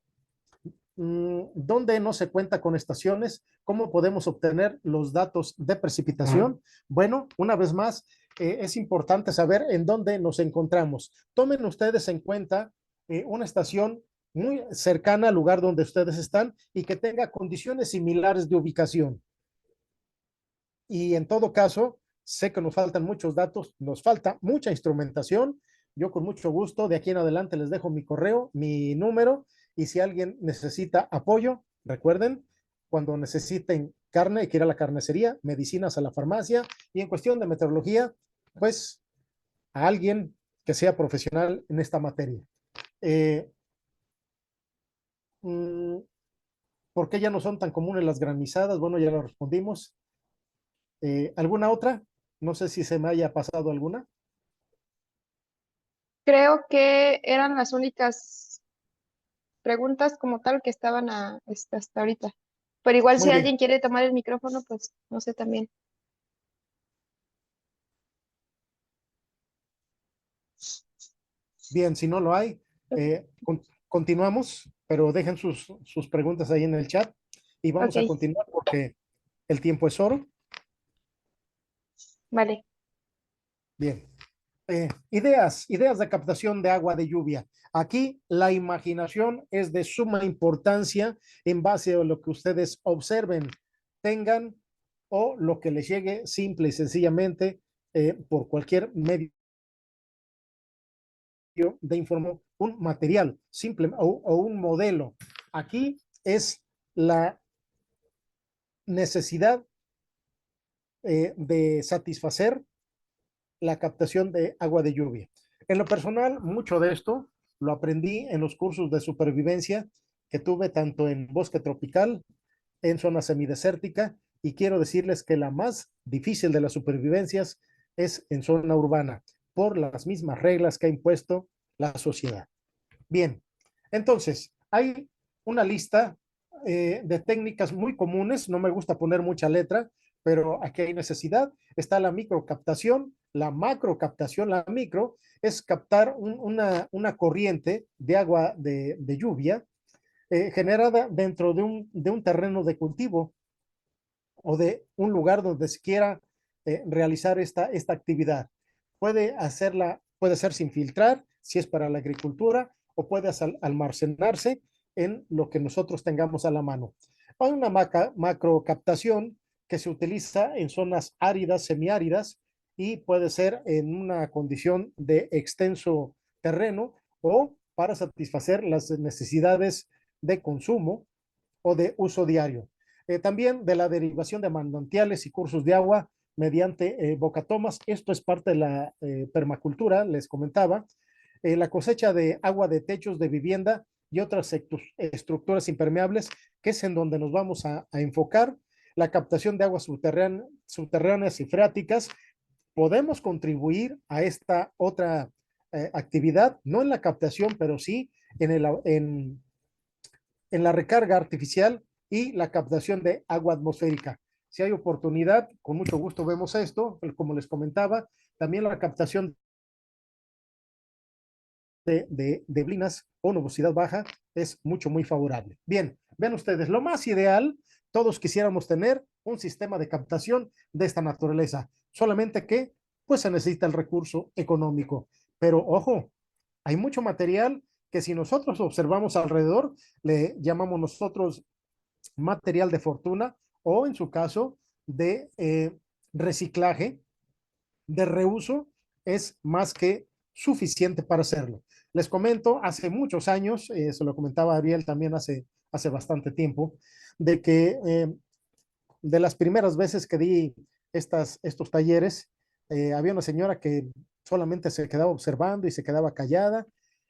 ¿Dónde no se cuenta con estaciones? ¿Cómo podemos obtener los datos de precipitación? Bueno, una vez más, es importante saber en dónde nos encontramos. Tomen ustedes en cuenta una estación muy cercana al lugar donde ustedes están y que tenga condiciones similares de ubicación. Y en todo caso, sé que nos faltan muchos datos, nos falta mucha instrumentación. Yo con mucho gusto de aquí en adelante les dejo mi correo, mi número y si alguien necesita apoyo, recuerden, cuando necesiten carne, hay que ir a la carnicería, medicinas a la farmacia y en cuestión de meteorología, pues a alguien que sea profesional en esta materia. Eh, mm, ¿Por qué ya no son tan comunes las granizadas? Bueno, ya lo respondimos. ¿Alguna otra? No sé si se me haya pasado alguna. Creo que eran las únicas preguntas como tal que estaban hasta ahorita. Pero igual si Muy bien, alguien quiere tomar el micrófono, pues no sé también. bien, si no lo hay, continuamos, pero dejen sus preguntas ahí en el chat y vamos Ok, a continuar porque el tiempo es oro. vale. Bien. Ideas de captación de agua de lluvia. Aquí la imaginación es de suma importancia en base a lo que ustedes observen, tengan o lo que les llegue simple y sencillamente por cualquier medio de información, un material simple o un modelo. Aquí es la necesidad de satisfacer la captación de agua de lluvia. En lo personal, mucho de esto lo aprendí en los cursos de supervivencia que tuve tanto en bosque tropical, en zona semidesértica, y quiero decirles que la más difícil de las supervivencias es en zona urbana, por las mismas reglas que ha impuesto la sociedad. Bien, entonces, hay una lista de técnicas muy comunes, no me gusta poner mucha letra, pero aquí hay necesidad. Está la microcaptación, la macrocaptación. La micro es captar una corriente de agua de lluvia generada dentro de un terreno de cultivo o de un lugar donde se quiera realizar esta actividad. Puede ser sin filtrar, si es para la agricultura, o puede almacenarse en lo que nosotros tengamos a la mano. Hay una macro captación que se utiliza en zonas áridas, semiáridas, y puede ser en una condición de extenso terreno o para satisfacer las necesidades de consumo o de uso diario. También de la derivación de manantiales y cursos de agua mediante bocatomas. Esto es parte de la permacultura, les comentaba. La cosecha de agua de techos de vivienda y otras estructuras impermeables, que es en donde nos vamos a enfocar. La captación de aguas subterráneas y freáticas. Podemos contribuir a esta otra actividad, no en la captación, pero sí en la recarga artificial y la captación de agua atmosférica. Si hay oportunidad, con mucho gusto vemos esto, como les comentaba, también la captación de blinas o nubosidad baja es muy favorable. Bien, vean ustedes, lo más ideal, todos quisiéramos tener un sistema de captación de esta naturaleza. Solamente que, pues se necesita el recurso económico. Pero ojo, hay mucho material que si nosotros observamos alrededor, le llamamos nosotros material de fortuna o en su caso de reciclaje, de reuso, es más que suficiente para hacerlo. Les comento, hace muchos años, se lo comentaba Ariel también hace bastante tiempo, de que de las primeras veces que di estos talleres, había una señora que solamente se quedaba observando y se quedaba callada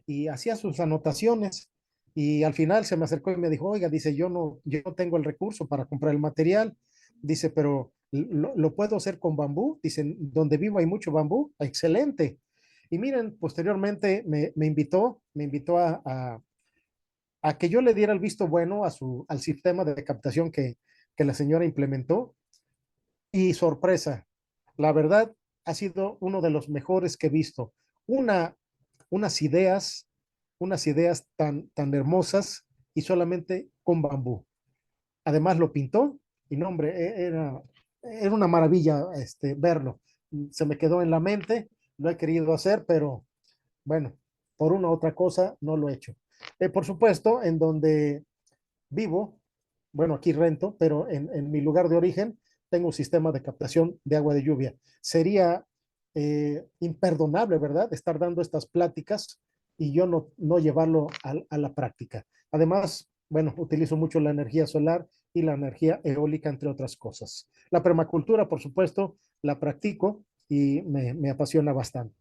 y hacía sus anotaciones. Y al final se me acercó y me dijo, oiga, dice, yo no tengo el recurso para comprar el material. Dice, pero lo puedo hacer con bambú. Dice, donde vivo hay mucho bambú. Excelente. Y miren, posteriormente me invitó a que yo le diera el visto bueno al sistema de captación que la señora implementó. Y sorpresa, la verdad ha sido uno de los mejores que he visto. Una, unas ideas, unas ideas tan hermosas y solamente con bambú. Además lo pintó y no, hombre, era una maravilla verlo. Se me quedó en la mente, lo he querido hacer, pero bueno, por una u otra cosa no lo he hecho. Por supuesto, en donde vivo, bueno, aquí rento, pero en mi lugar de origen tengo un sistema de captación de agua de lluvia. Sería imperdonable, ¿verdad? Estar dando estas pláticas y yo no llevarlo a la práctica. Además, bueno, utilizo mucho la energía solar y la energía eólica, entre otras cosas. La permacultura, por supuesto, la practico y me apasiona bastante.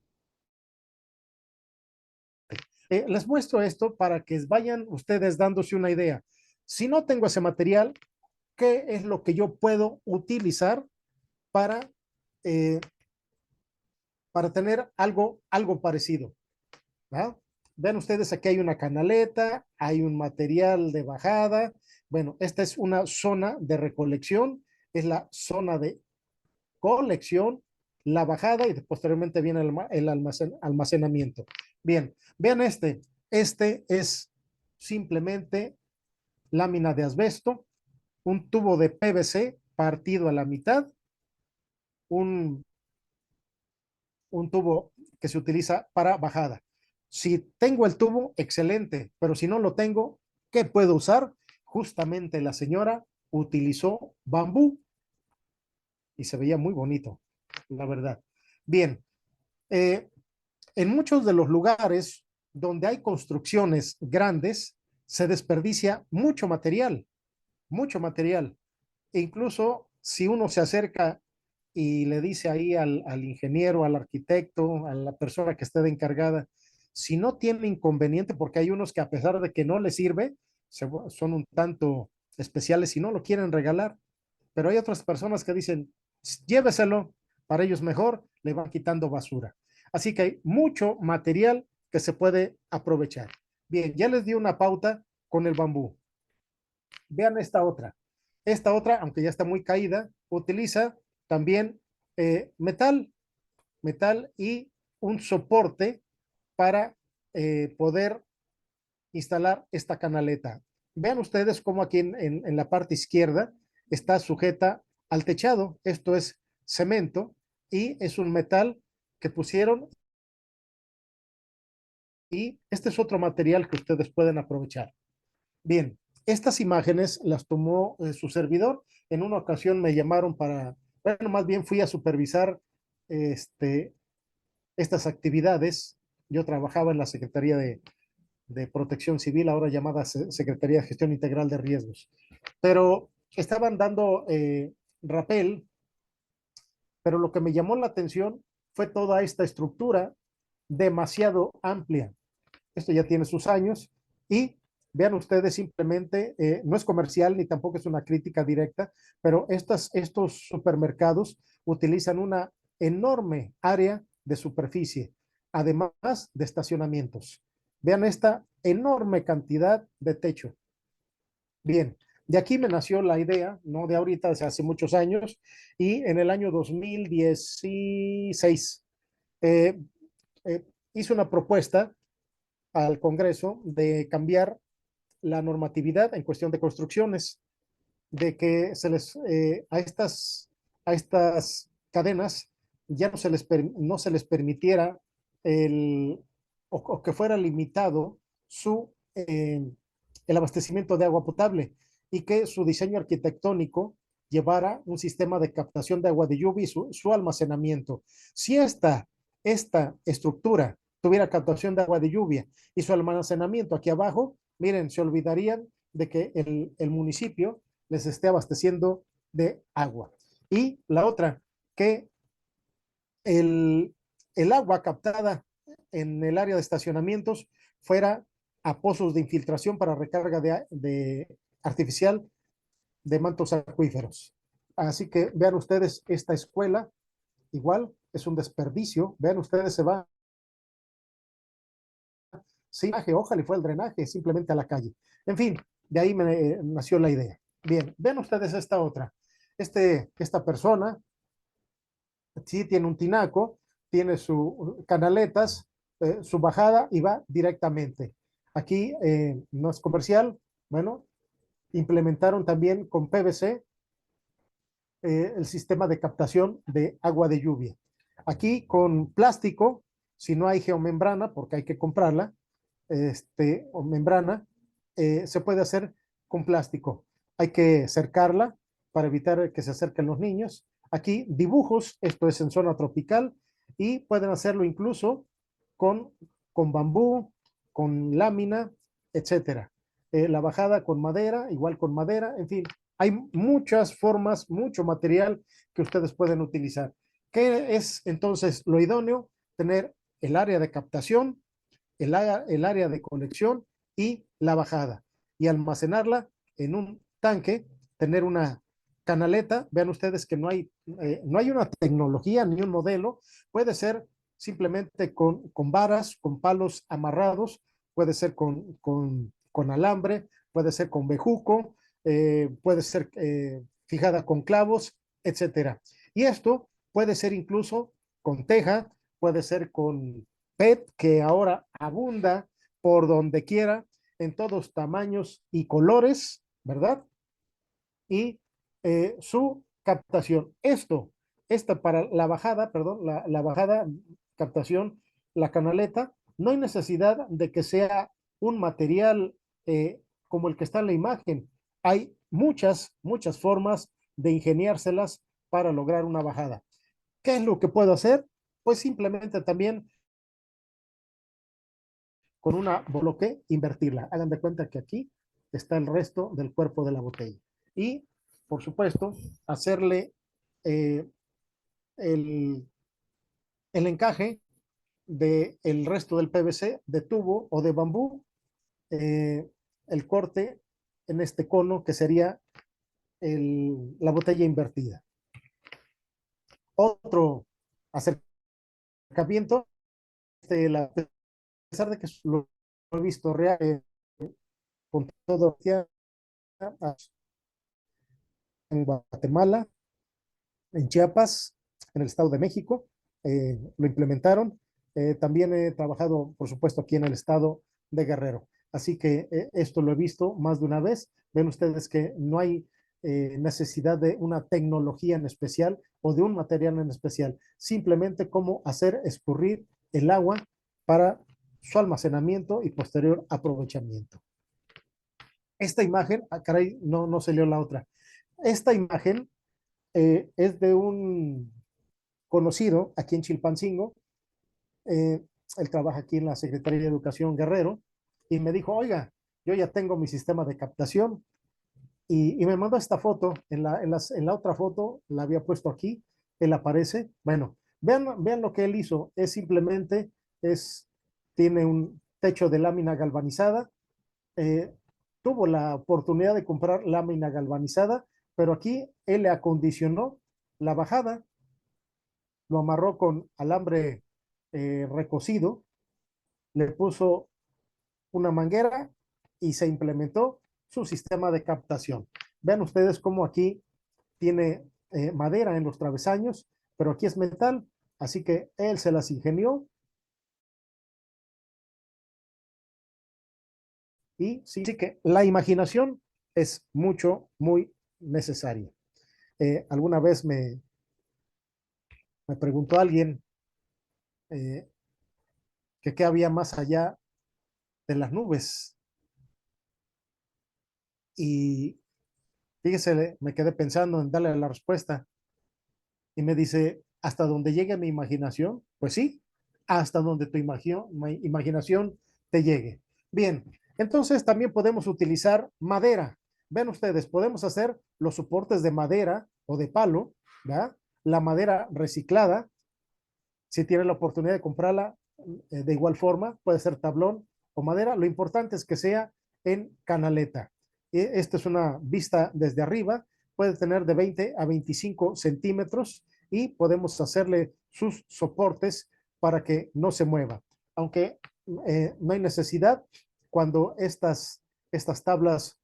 Les muestro esto para que vayan ustedes dándose una idea. Si no tengo ese material, ¿qué es lo que yo puedo utilizar para, eh, para tener algo parecido? ¿Ah? Vean ustedes, aquí hay una canaleta, hay un material de bajada. Bueno, esta es una zona de recolección, es la zona de colección, la bajada y posteriormente viene el almacenamiento. Bien, vean este es simplemente lámina de asbesto, un tubo de PVC partido a la mitad, un, un tubo que se utiliza para bajada. Si tengo el tubo, excelente, pero si no lo tengo, ¿qué puedo usar? Justamente la señora utilizó bambú y se veía muy bonito, la verdad. Bien, eh, en muchos de los lugares donde hay construcciones grandes, se desperdicia mucho material. E incluso si uno se acerca y le dice ahí al ingeniero, al arquitecto, a la persona que esté de encargada, si no tiene inconveniente, porque hay unos que a pesar de que no les sirve, son un tanto especiales y no lo quieren regalar, pero hay otras personas que dicen, lléveselo, para ellos mejor, le van quitando basura. Así que hay mucho material que se puede aprovechar. Bien, ya les di una pauta con el bambú. Vean esta otra. Esta otra, aunque ya está muy caída, utiliza también metal, metal y un soporte para poder instalar esta canaleta. Vean ustedes cómo aquí en la parte izquierda está sujeta al techado. Esto es cemento y es un metal que pusieron y este es otro material que ustedes pueden aprovechar. Bien, estas imágenes las tomó su servidor. En una ocasión me llamaron bueno, más bien fui a supervisar este, estas actividades. Yo trabajaba en la Secretaría de Protección Civil, ahora llamada Secretaría de Gestión Integral de Riesgos. Pero estaban dando rapel, pero lo que me llamó la atención fue toda esta estructura demasiado amplia. Esto ya tiene sus años y vean ustedes simplemente, no es comercial ni tampoco es una crítica directa, pero estos supermercados utilizan una enorme área de superficie, además de estacionamientos. Vean esta enorme cantidad de techo. Bien, de aquí me nació la idea, no de ahorita, hace muchos años, y en el año 2016 eh, hice una propuesta al Congreso de cambiar la normatividad en cuestión de construcciones. de que a estas cadenas ya no se les permitiera o que fuera limitado el abastecimiento de agua potable y que su diseño arquitectónico llevara un sistema de captación de agua de lluvia y su almacenamiento. Si esta estructura tuviera captación de agua de lluvia y su almacenamiento aquí abajo, miren, se olvidarían de que el municipio les esté abasteciendo de agua. Y la otra, que el agua captada en el área de estacionamientos fuera a pozos de infiltración para recarga artificial de mantos acuíferos. Así que vean ustedes, esta escuela igual es un desperdicio. Vean ustedes, se va sí, ojalá fue el drenaje, simplemente a la calle. En fin, de ahí me nació la idea. Bien, ven ustedes esta otra. Esta persona sí tiene un tinaco, tiene sus canaletas, su bajada y va directamente. Aquí no es comercial, bueno, implementaron también con PVC el sistema de captación de agua de lluvia. Aquí con plástico, si no hay geomembrana, porque hay que comprarla, o membrana, se puede hacer con plástico. Hay que cercarla para evitar que se acerquen los niños. Aquí dibujos, esto es en zona tropical, y pueden hacerlo incluso con, con bambú, con lámina, etcétera. La bajada con madera, igual con madera, en fin, hay muchas formas, mucho material que ustedes pueden utilizar. ¿Qué es entonces lo idóneo? Tener el área de captación, el área de conexión y la bajada y almacenarla en un tanque, tener una canaleta. Vean ustedes que no hay una tecnología ni un modelo, puede ser simplemente con varas, con palos amarrados, puede ser con alambre, puede ser con bejuco, puede ser fijada con clavos, etcétera. Y esto puede ser incluso con teja, puede ser con PET, que ahora abunda por donde quiera, en todos tamaños y colores, ¿verdad? Y su captación. Esta para la bajada, perdón, la bajada, captación, la canaleta, no hay necesidad de que sea un material como el que está en la imagen. Hay muchas formas de ingeniárselas para lograr una bajada. ¿Qué es lo que puedo hacer? Pues simplemente también con una bloque, invertirla. Hagan de cuenta que aquí está el resto del cuerpo de la botella. Y, por supuesto, hacerle eh, el, el encaje del resto del PVC, de tubo o de bambú, el corte en este cono que sería la botella invertida. Otro acercamiento, a pesar de que lo he visto real, con todo en Guatemala, en Chiapas, en el Estado de México, lo implementaron. También he trabajado, por supuesto, aquí en el Estado de Guerrero. Así que esto lo he visto más de una vez. Ven ustedes que no hay necesidad de una tecnología en especial o de un material en especial. Simplemente cómo hacer escurrir el agua para su almacenamiento y posterior aprovechamiento. Esta imagen, caray, no se leo la otra. Esta imagen es de un conocido aquí en Chilpancingo. eh, Él trabaja aquí en la Secretaría de Educación Guerrero y me dijo, oiga, yo ya tengo mi sistema de captación y me mandó esta foto. En la otra foto la había puesto aquí, él aparece. Bueno, vean lo que él hizo. Es simplemente, tiene un techo de lámina galvanizada. eh, Tuvo la oportunidad de comprar lámina galvanizada, pero aquí él le acondicionó la bajada, lo amarró con alambre recocido, le puso una manguera y se implementó su sistema de captación. Vean ustedes cómo aquí tiene madera en los travesaños, pero aquí es metal, así que él se las ingenió y sí que la imaginación es muy necesaria. Alguna vez me preguntó alguien eh, que qué había más allá de las nubes. Y fíjese, me quedé pensando en darle la respuesta y me dice, ¿hasta donde llegue mi imaginación? Pues sí, hasta donde tu imaginación te llegue. Bien, entonces también podemos utilizar madera. Ven ustedes, podemos hacer los soportes de madera o de palo, ¿verdad? La madera reciclada, si tiene la oportunidad de comprarla, de igual forma, puede ser tablón o madera. Lo importante es que sea en canaleta. Esta es una vista desde arriba, puede tener de 20 a 25 centímetros y podemos hacerle sus soportes para que no se mueva. Aunque no hay necesidad cuando estas tablas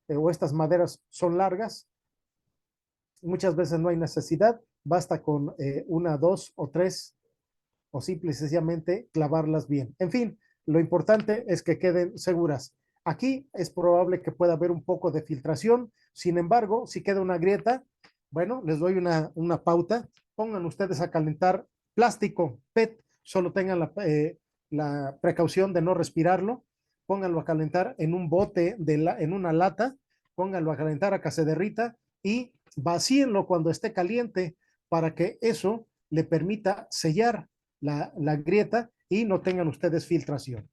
o estas maderas son largas, muchas veces no hay necesidad, basta con una, dos o tres o simple y sencillamente clavarlas bien. En fin, lo importante es que queden seguras. Aquí es probable que pueda haber un poco de filtración, sin embargo, si queda una grieta, bueno, les doy una pauta, pongan ustedes a calentar plástico PET, solo tengan la precaución de no respirarlo, pónganlo a calentar en un bote, en una lata, pónganlo a calentar a que se derrita y vacíenlo cuando esté caliente para que eso le permita sellar la grieta y no tengan ustedes filtración.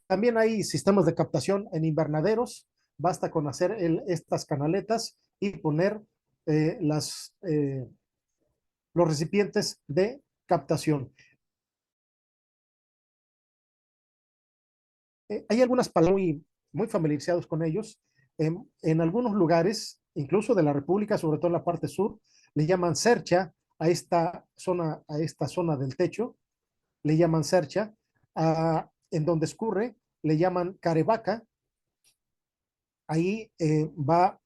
También hay sistemas de captación en invernaderos. Basta con hacer estas canaletas y poner los recipientes de captación. Hay algunas palabras muy familiarizados con ellos. En algunos lugares, incluso de la República, sobre todo en la parte sur, le llaman cercha a esta zona del techo, le llaman cercha, en donde escurre le llaman carevaca, ahí va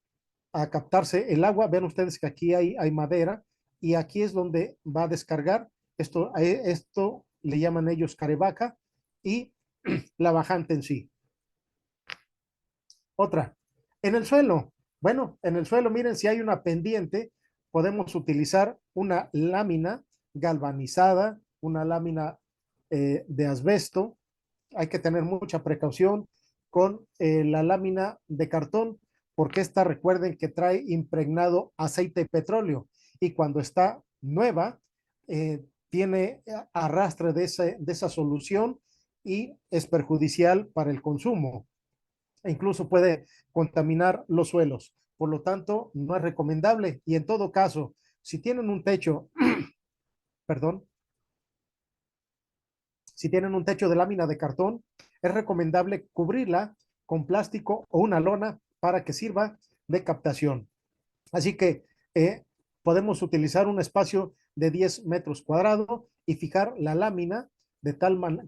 a captarse el agua, ven ustedes que aquí hay madera y aquí es donde va a descargar, esto le llaman ellos carevaca y la bajante en sí. Otra, en el suelo, bueno, en el suelo miren si hay una pendiente, podemos utilizar una lámina galvanizada, una lámina de asbesto. Hay que tener mucha precaución con la lámina de cartón, porque esta recuerden que trae impregnado aceite de petróleo y cuando está nueva, tiene arrastre de esa solución y es perjudicial para el consumo e incluso puede contaminar los suelos. Por lo tanto, no es recomendable y en todo caso, si tienen un techo, perdón, si tienen un techo de lámina de cartón, es recomendable cubrirla con plástico o una lona para que sirva de captación. Así que podemos utilizar un espacio de 10 metros cuadrados y fijar la lámina de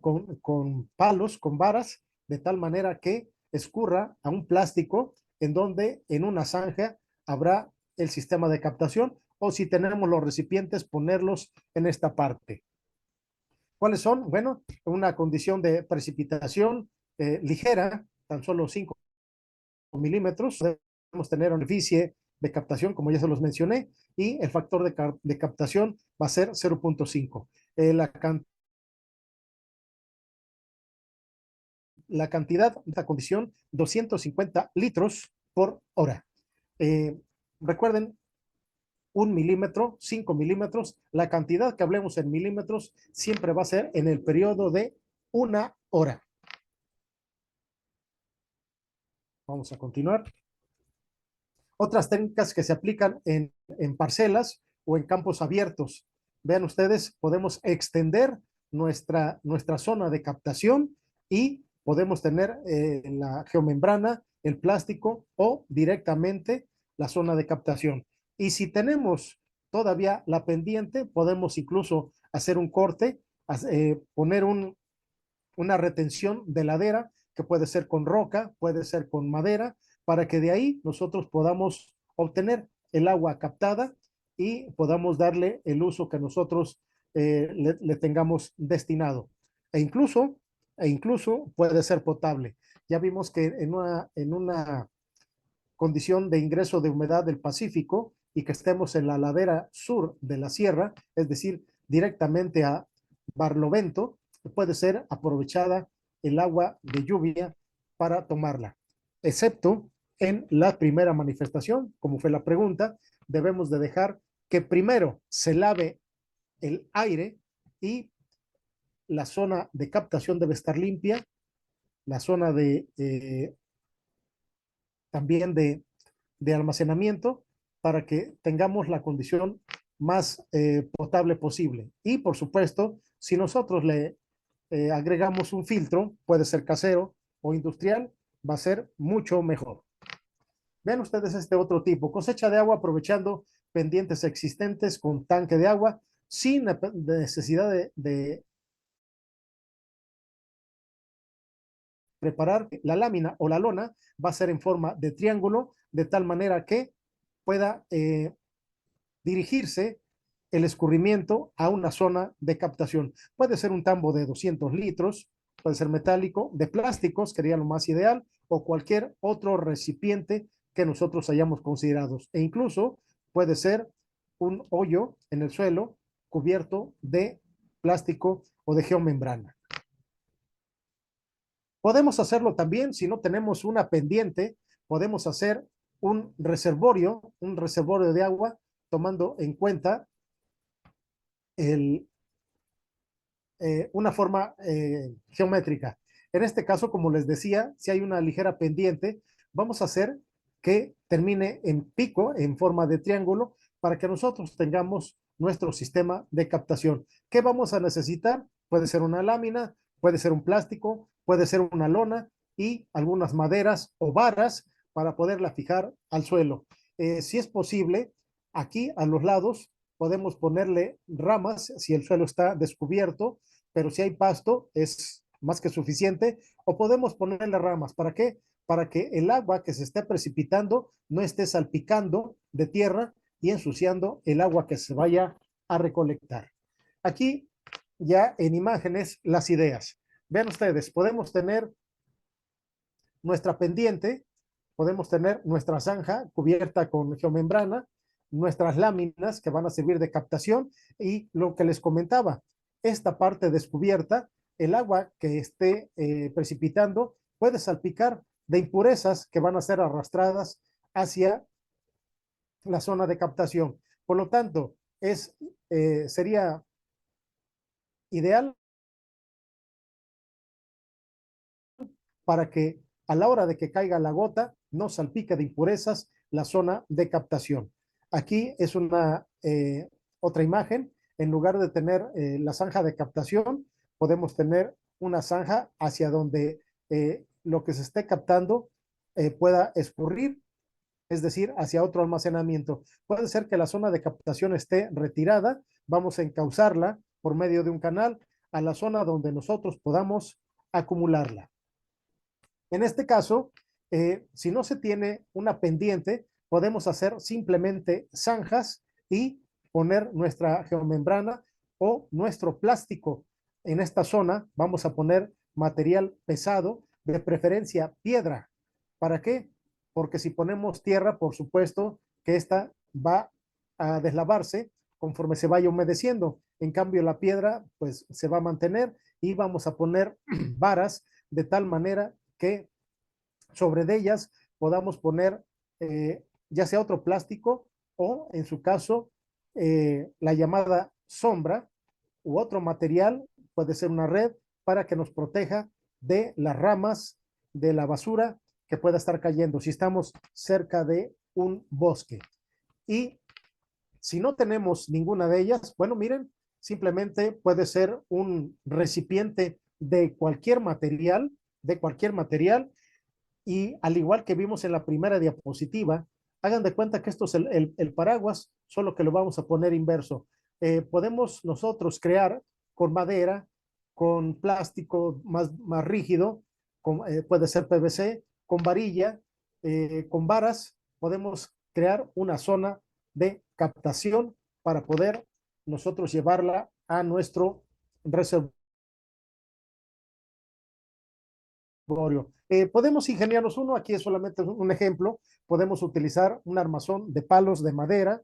con palos, con varas, de tal manera que escurra a un plástico en donde en una zanja habrá el sistema de captación o si tenemos los recipientes, ponerlos en esta parte. ¿Cuáles son? Bueno, una condición de precipitación ligera, tan solo 5 milímetros. Podemos tener un superficie de captación, como ya se los mencioné, y el factor de captación va a ser 0.5. La cantidad de esta condición, 250 litros por hora. Recuerden, 1 milímetro, 5 milímetros, la cantidad que hablemos en milímetros siempre va a ser en el periodo de 1 hora. Vamos a continuar. Otras técnicas que se aplican en parcelas o en campos abiertos. Vean ustedes, podemos extender nuestra zona de captación y podemos tener la geomembrana, el plástico o directamente la zona de captación. Y si tenemos todavía la pendiente, podemos incluso hacer un corte, poner una retención de ladera que puede ser con roca, puede ser con madera, para que de ahí nosotros podamos obtener el agua captada y podamos darle el uso que nosotros le tengamos destinado. E incluso puede ser potable. Ya vimos que en una condición de ingreso de humedad del Pacífico y que estemos en la ladera sur de la sierra, es decir, directamente a Barlovento, puede ser aprovechada el agua de lluvia para tomarla, excepto en la primera manifestación, como fue la pregunta, debemos de dejar que primero se lave el aire y la zona de captación debe estar limpia, la zona también de almacenamiento para que tengamos la condición más potable posible. Y por supuesto, si nosotros le agregamos un filtro, puede ser casero o industrial, va a ser mucho mejor. Vean ustedes este otro tipo, cosecha de agua aprovechando pendientes existentes con tanque de agua sin necesidad de preparar la lámina o la lona, va a ser en forma de triángulo, de tal manera que pueda dirigirse el escurrimiento a una zona de captación. Puede ser un tambo de 200 litros, puede ser metálico, de plásticos, que sería lo más ideal, o cualquier otro recipiente que nosotros hayamos considerado. E incluso puede ser un hoyo en el suelo cubierto de plástico o de geomembrana. Podemos hacerlo también si no tenemos una pendiente, podemos hacer un reservorio de agua, tomando en cuenta una forma geométrica. En este caso, como les decía, si hay una ligera pendiente, vamos a hacer que termine en pico, en forma de triángulo, para que nosotros tengamos nuestro sistema de captación. ¿Qué vamos a necesitar? Puede ser una lámina, puede ser un plástico, puede ser una lona y algunas maderas o varas para poderla fijar al suelo. Si es posible, aquí a los lados podemos ponerle ramas si el suelo está descubierto, pero si hay pasto es más que suficiente, o podemos ponerle ramas. ¿Para qué? Para que el agua que se esté precipitando no esté salpicando de tierra y ensuciando el agua que se vaya a recolectar. Aquí ya en imágenes las ideas. Vean ustedes, podemos tener nuestra pendiente, podemos tener nuestra zanja cubierta con geomembrana, nuestras láminas que van a servir de captación y lo que les comentaba, esta parte descubierta, el agua que esté precipitando puede salpicar de impurezas que van a ser arrastradas hacia la zona de captación. Por lo tanto, sería ideal para que a la hora de que caiga la gota no salpique de impurezas la zona de captación. Aquí es una otra imagen. En lugar de tener la zanja de captación, podemos tener una zanja hacia donde lo que se esté captando pueda escurrir, es decir, hacia otro almacenamiento. Puede ser que la zona de captación esté retirada, vamos a encauzarla por medio de un canal a la zona donde nosotros podamos acumularla. En este caso, si no se tiene una pendiente, podemos hacer simplemente zanjas y poner nuestra geomembrana o nuestro plástico. En esta zona vamos a poner material pesado, de preferencia piedra. ¿Para qué? Porque si ponemos tierra, por supuesto que esta va a deslavarse conforme se vaya humedeciendo. En cambio, la piedra pues se va a mantener y vamos a poner varas de tal manera que sobre de ellas podamos poner ya sea otro plástico o en su caso la llamada sombra u otro material, puede ser una red para que nos proteja de las ramas, de la basura que pueda estar cayendo si estamos cerca de un bosque. Y si no tenemos ninguna de ellas, bueno, miren, simplemente puede ser un recipiente de cualquier material, y al igual que vimos en la primera diapositiva, hagan de cuenta que esto es el paraguas, solo que lo vamos a poner inverso. Podemos nosotros crear con madera, con plástico más rígido, puede ser PVC, con varilla, con varas, podemos crear una zona de captación para poder nosotros llevarla a nuestro reservorio reservorio. Podemos ingeniarnos uno, aquí es solamente un ejemplo. Podemos utilizar un armazón de palos de madera,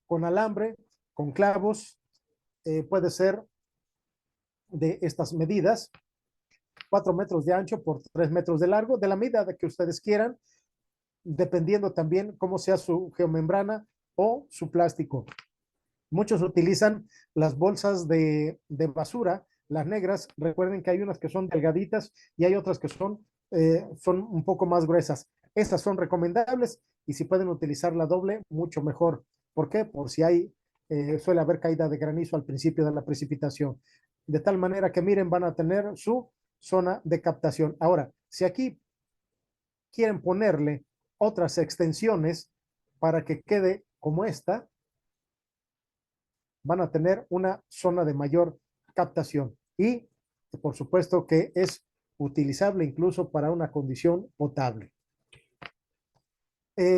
con alambre, con clavos, puede ser de estas medidas, 4 metros de ancho por 3 metros de largo, de la medida de que ustedes quieran, dependiendo también cómo sea su geomembrana o su plástico. Muchos utilizan las bolsas de basura, las negras. Recuerden que hay unas que son delgaditas y hay otras que son un poco más gruesas. Estas son recomendables y si pueden utilizar la doble, mucho mejor. ¿Por qué? Por si suele haber caída de granizo al principio de la precipitación. De tal manera que miren, van a tener su zona de captación. Ahora, si aquí quieren ponerle otras extensiones para que quede como esta, van a tener una zona de mayor captación y por supuesto que es utilizable incluso para una condición potable.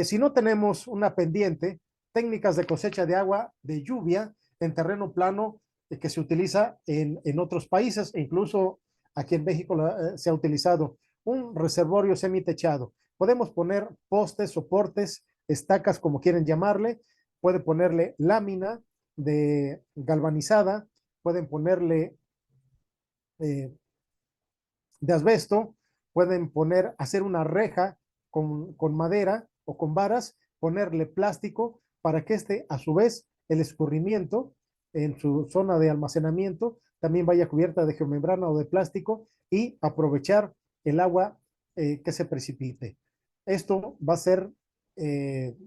Si no tenemos una pendiente, técnicas de cosecha de agua de lluvia en terreno plano que se utiliza en otros países, e incluso aquí en México se ha utilizado un reservorio semitechado. Podemos poner postes, soportes, estacas, como quieren llamarle, puede ponerle lámina de galvanizada, pueden ponerle de asbesto, pueden hacer una reja con madera o con varas, ponerle plástico para que a su vez, el escurrimiento en su zona de almacenamiento también vaya cubierta de geomembrana o de plástico y aprovechar el agua que se precipite. Esto eh,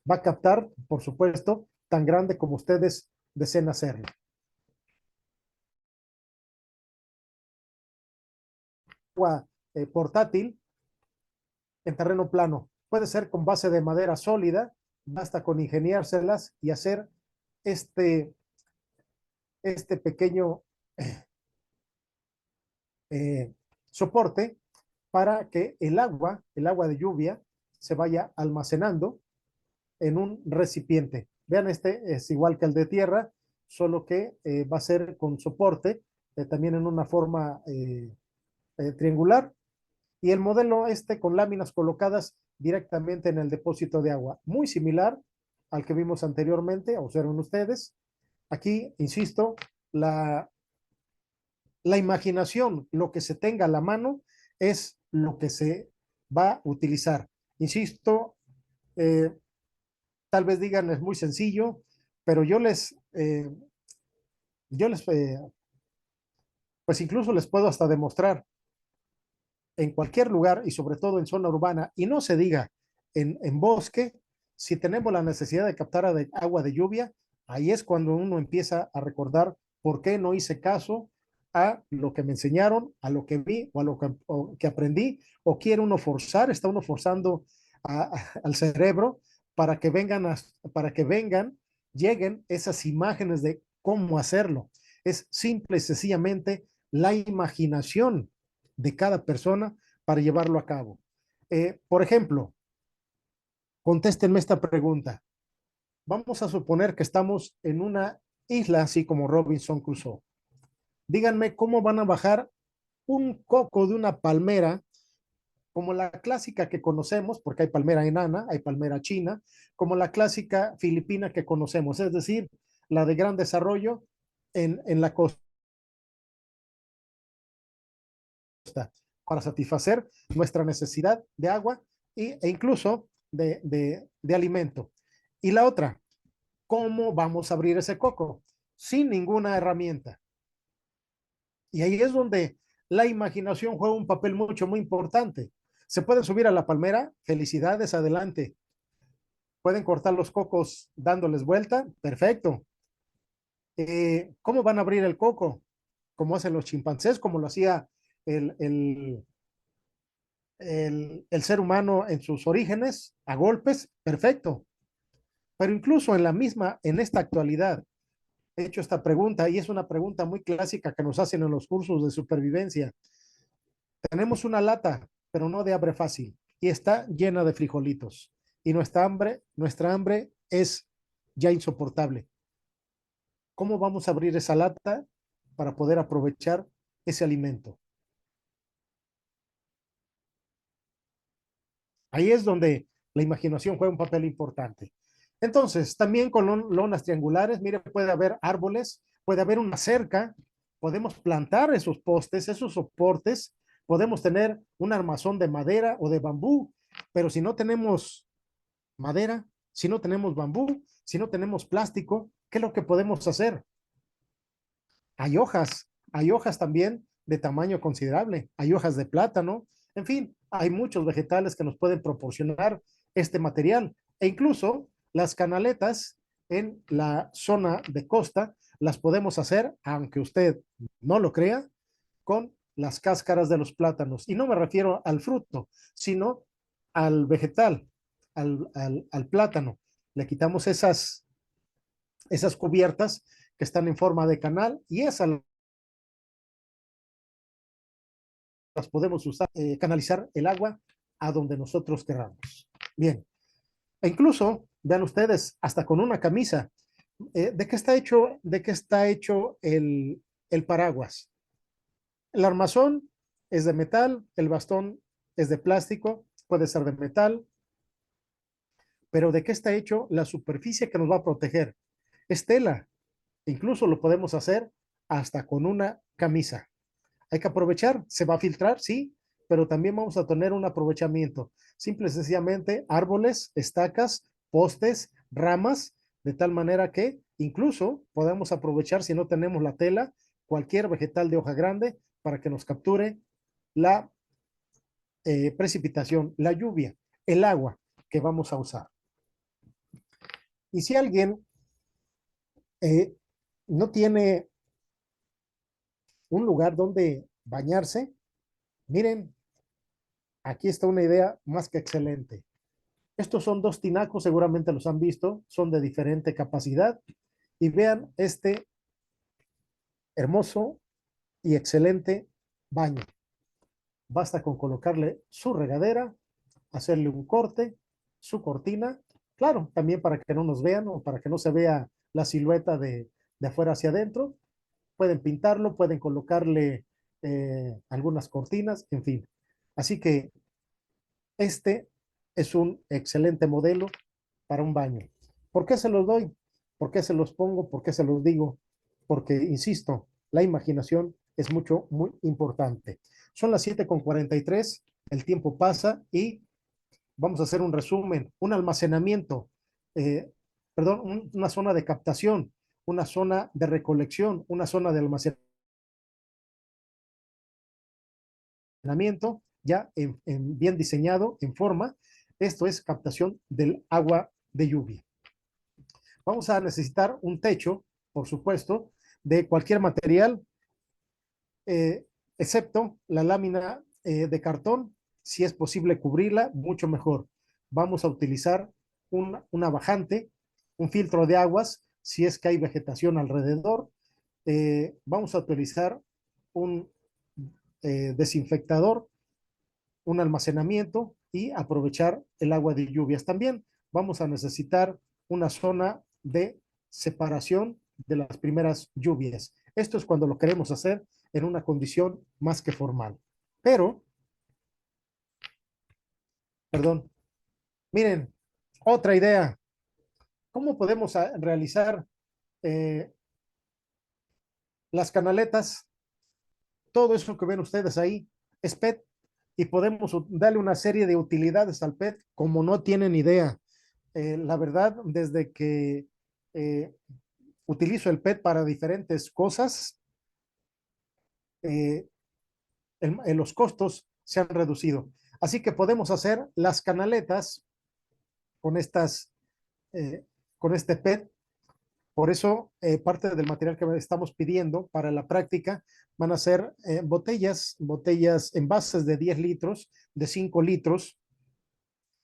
va a captar, por supuesto, tan grande como ustedes deseen hacerlo. Agua portátil en terreno plano. Puede ser con base de madera sólida, basta con ingeniárselas y hacer este, este pequeño eh, soporte para que el agua de lluvia, se vaya almacenando en un recipiente. Vean, este es igual que el de tierra, solo que va a ser con soporte, también en una forma triangular, y el modelo con láminas colocadas directamente en el depósito de agua, muy similar al que vimos anteriormente, observen ustedes. Aquí, insisto, la imaginación, lo que se tenga a la mano, es lo que se va a utilizar. Insisto, tal vez digan es muy sencillo, pero pues incluso les puedo hasta demostrar en cualquier lugar y sobre todo en zona urbana, y no se diga en bosque, si tenemos la necesidad de captar agua de lluvia, ahí es cuando uno empieza a recordar por qué no hice caso a lo que me enseñaron, a lo que vi o a lo que aprendí, o quiere uno forzar, está uno forzando al cerebro para que vengan, lleguen esas imágenes de cómo hacerlo. Es simple y sencillamente la imaginación de cada persona para llevarlo a cabo. Por ejemplo, contéstenme esta pregunta. Vamos a suponer que estamos en una isla así como Robinson Crusoe. Díganme cómo van a bajar un coco de una palmera, como la clásica que conocemos, porque hay palmera enana, hay palmera china, como la clásica filipina que conocemos, es decir, la de gran desarrollo en la costa, para satisfacer nuestra necesidad de agua e incluso de alimento. Y la otra, ¿cómo vamos a abrir ese coco? Sin ninguna herramienta. Y ahí es donde la imaginación juega un papel muy importante. ¿Se pueden subir a la palmera? Felicidades, adelante. ¿Pueden cortar los cocos dándoles vuelta? Perfecto. ¿Cómo van a abrir el coco? Como hacen los chimpancés, como lo hacía el, el, el ser humano en sus orígenes, a golpes, perfecto. Pero incluso en esta actualidad, he hecho esta pregunta y es una pregunta muy clásica que nos hacen en los cursos de supervivencia. Tenemos una lata, pero no de hambre fácil, y está llena de frijolitos. Y nuestra hambre es ya insoportable. ¿Cómo vamos a abrir esa lata para poder aprovechar ese alimento? Ahí es donde la imaginación juega un papel importante. Entonces, también con lonas triangulares, mire, puede haber árboles, puede haber una cerca, podemos plantar esos postes, esos soportes, podemos tener un armazón de madera o de bambú, pero si no tenemos madera, si no tenemos bambú, si no tenemos plástico, ¿qué es lo que podemos hacer? Hay hojas también de tamaño considerable, hay hojas de plátano, en fin, hay muchos vegetales que nos pueden proporcionar este material e incluso las canaletas en la zona de costa las podemos hacer, aunque usted no lo crea, con las cáscaras de los plátanos. Y no me refiero al fruto, sino al vegetal, al plátano. Le quitamos esas cubiertas que están en forma de canal y esas las podemos usar, canalizar el agua a donde nosotros queramos. Bien, e incluso, vean ustedes, hasta con una camisa, ¿de qué está hecho, el paraguas? El armazón es de metal, el bastón es de plástico, puede ser de metal, pero ¿de qué está hecho la superficie que nos va a proteger? Es tela, incluso lo podemos hacer hasta con una camisa. Hay que aprovechar, se va a filtrar, sí, pero también vamos a tener un aprovechamiento. Simple y sencillamente árboles, estacas, postes, ramas, de tal manera que incluso podemos aprovechar, si no tenemos la tela, cualquier vegetal de hoja grande para que nos capture la precipitación, la lluvia, el agua que vamos a usar. Y si alguien eh, no tiene un lugar donde bañarse, miren, aquí está una idea más que excelente. Estos son dos tinacos, seguramente los han visto, son de diferente capacidad. Y vean este hermoso y excelente baño. Basta con colocarle su regadera, hacerle un corte, su cortina, claro, también para que no nos vean o para que no se vea la silueta de afuera hacia adentro. Pueden pintarlo, pueden colocarle algunas cortinas, en fin. Así que este es un excelente modelo para un baño. ¿Por qué se los doy? ¿Por qué se los pongo? ¿Por qué se los digo? Porque, insisto, la imaginación es mucho, muy importante. Son las 7:43, el tiempo pasa y vamos a hacer un resumen, un almacenamiento, eh, perdón, una zona de captación, una zona de recolección, una zona de almacenamiento ya bien diseñado, en forma. Esto es captación del agua de lluvia. Vamos a necesitar un techo, por supuesto, de cualquier material, eh, excepto la lámina de cartón. Si es posible cubrirla, mucho mejor. Vamos a utilizar una bajante, un filtro de aguas, si es que hay vegetación alrededor. Vamos a utilizar un desinfectador, un almacenamiento y aprovechar el agua de lluvias. También vamos a necesitar una zona de separación de las primeras lluvias. Esto es cuando lo queremos hacer en una condición más que formal. Pero, perdón, miren, otra idea. ¿Cómo podemos realizar eh, las canaletas? Todo eso que ven ustedes ahí es PET y podemos darle una serie de utilidades al PET como no tienen idea. La verdad, desde que eh, utilizo el PET para diferentes cosas, eh, los costos se han reducido. Así que podemos hacer las canaletas con estas, eh, con este PET. Por eso, parte del material que estamos pidiendo para la práctica van a ser botellas, envases de 10 litros, de 5 litros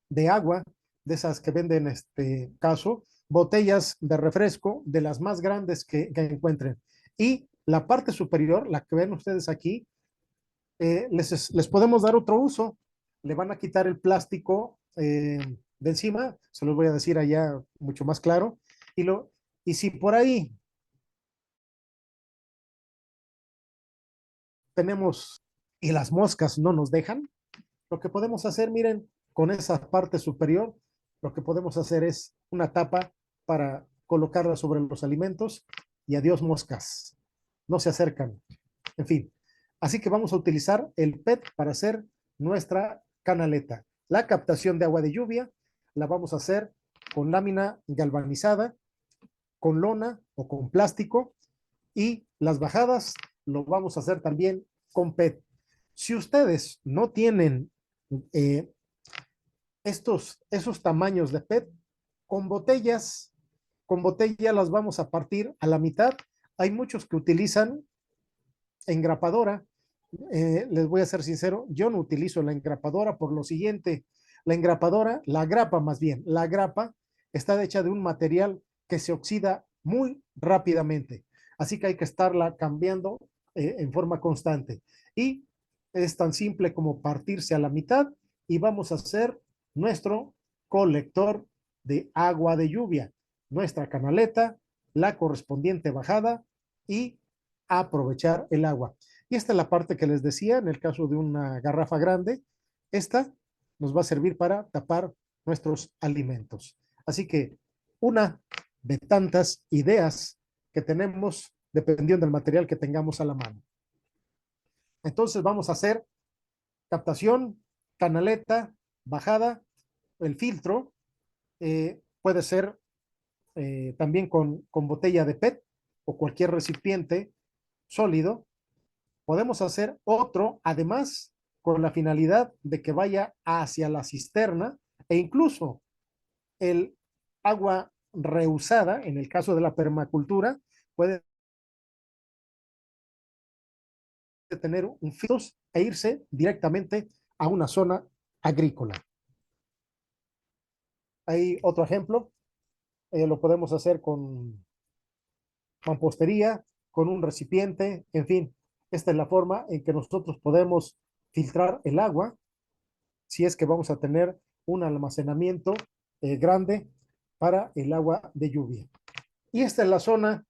de agua, de esas que venden en este caso, botellas de refresco, de las más grandes que encuentren. Y la parte superior, la que ven ustedes aquí, les podemos dar otro uso. Le van a quitar el plástico de encima, se los voy a decir allá mucho más claro. Y si por ahí tenemos y las moscas no nos dejan, lo que podemos hacer, miren, con esa parte superior, lo que podemos hacer es una tapa para colocarla sobre los alimentos y adiós moscas. No se acercan. En fin, así que vamos a utilizar el PET para hacer nuestra canaleta. La captación de agua de lluvia la vamos a hacer con lámina galvanizada, con lona o con plástico, y las bajadas lo vamos a hacer también con PET. Si ustedes no tienen eh, esos tamaños de PET, con con botella las vamos a partir a la mitad. Hay muchos que utilizan engrapadora. Les voy a ser sincero, yo no utilizo la engrapadora por lo siguiente. La engrapadora, la grapa más bien, la grapa está hecha de un material que se oxida muy rápidamente. Así que hay que estarla cambiando en forma constante. Y es tan simple como partirse a la mitad y vamos a hacer nuestro colector de agua de lluvia, nuestra canaleta, la correspondiente bajada y aprovechar el agua. Y esta es la parte que les decía, en el caso de una garrafa grande, esta nos va a servir para tapar nuestros alimentos. Así que una de tantas ideas que tenemos dependiendo del material que tengamos a la mano. Entonces vamos a hacer captación, canaleta, bajada, el filtro, puede ser también con botella de PET o cualquier recipiente sólido. Podemos hacer otro, además, con la finalidad de que vaya hacia la cisterna e incluso el agua reusada, en el caso de la permacultura, puede tener un filtro e irse directamente a una zona agrícola. Hay otro ejemplo, lo podemos hacer con mampostería, con un recipiente, en fin, esta es la forma en que nosotros podemos filtrar el agua si es que vamos a tener un almacenamiento grande para el agua de lluvia. Y esta es la zona,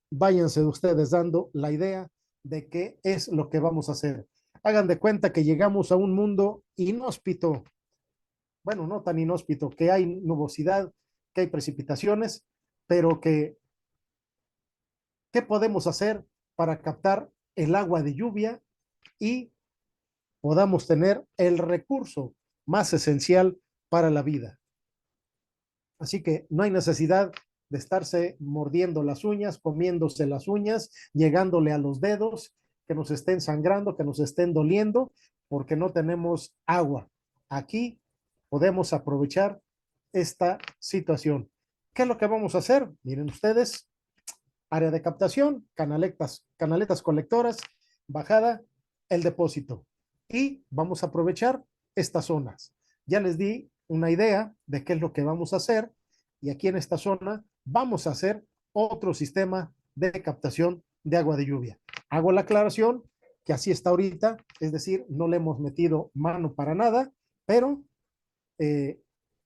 váyanse ustedes dando la idea de qué es lo que vamos a hacer. Hagan de cuenta que llegamos a un mundo inhóspito, bueno, no tan inhóspito, que hay nubosidad, que hay precipitaciones, pero que, ¿qué podemos hacer para captar el agua de lluvia y podamos tener el recurso más esencial para la vida? Así que no hay necesidad de estarse mordiendo las uñas, comiéndose las uñas, llegándole a los dedos, que nos estén sangrando, que nos estén doliendo, porque no tenemos agua. Aquí podemos aprovechar esta situación. ¿Qué es lo que vamos a hacer? Miren ustedes, área de captación, canaletas colectoras, bajada, el depósito. Y vamos a aprovechar estas zonas. Ya les di una idea de qué es lo que vamos a hacer y aquí en esta zona vamos a hacer otro sistema de captación de agua de lluvia. Hago la aclaración que así está ahorita, es decir, no le hemos metido mano para nada, pero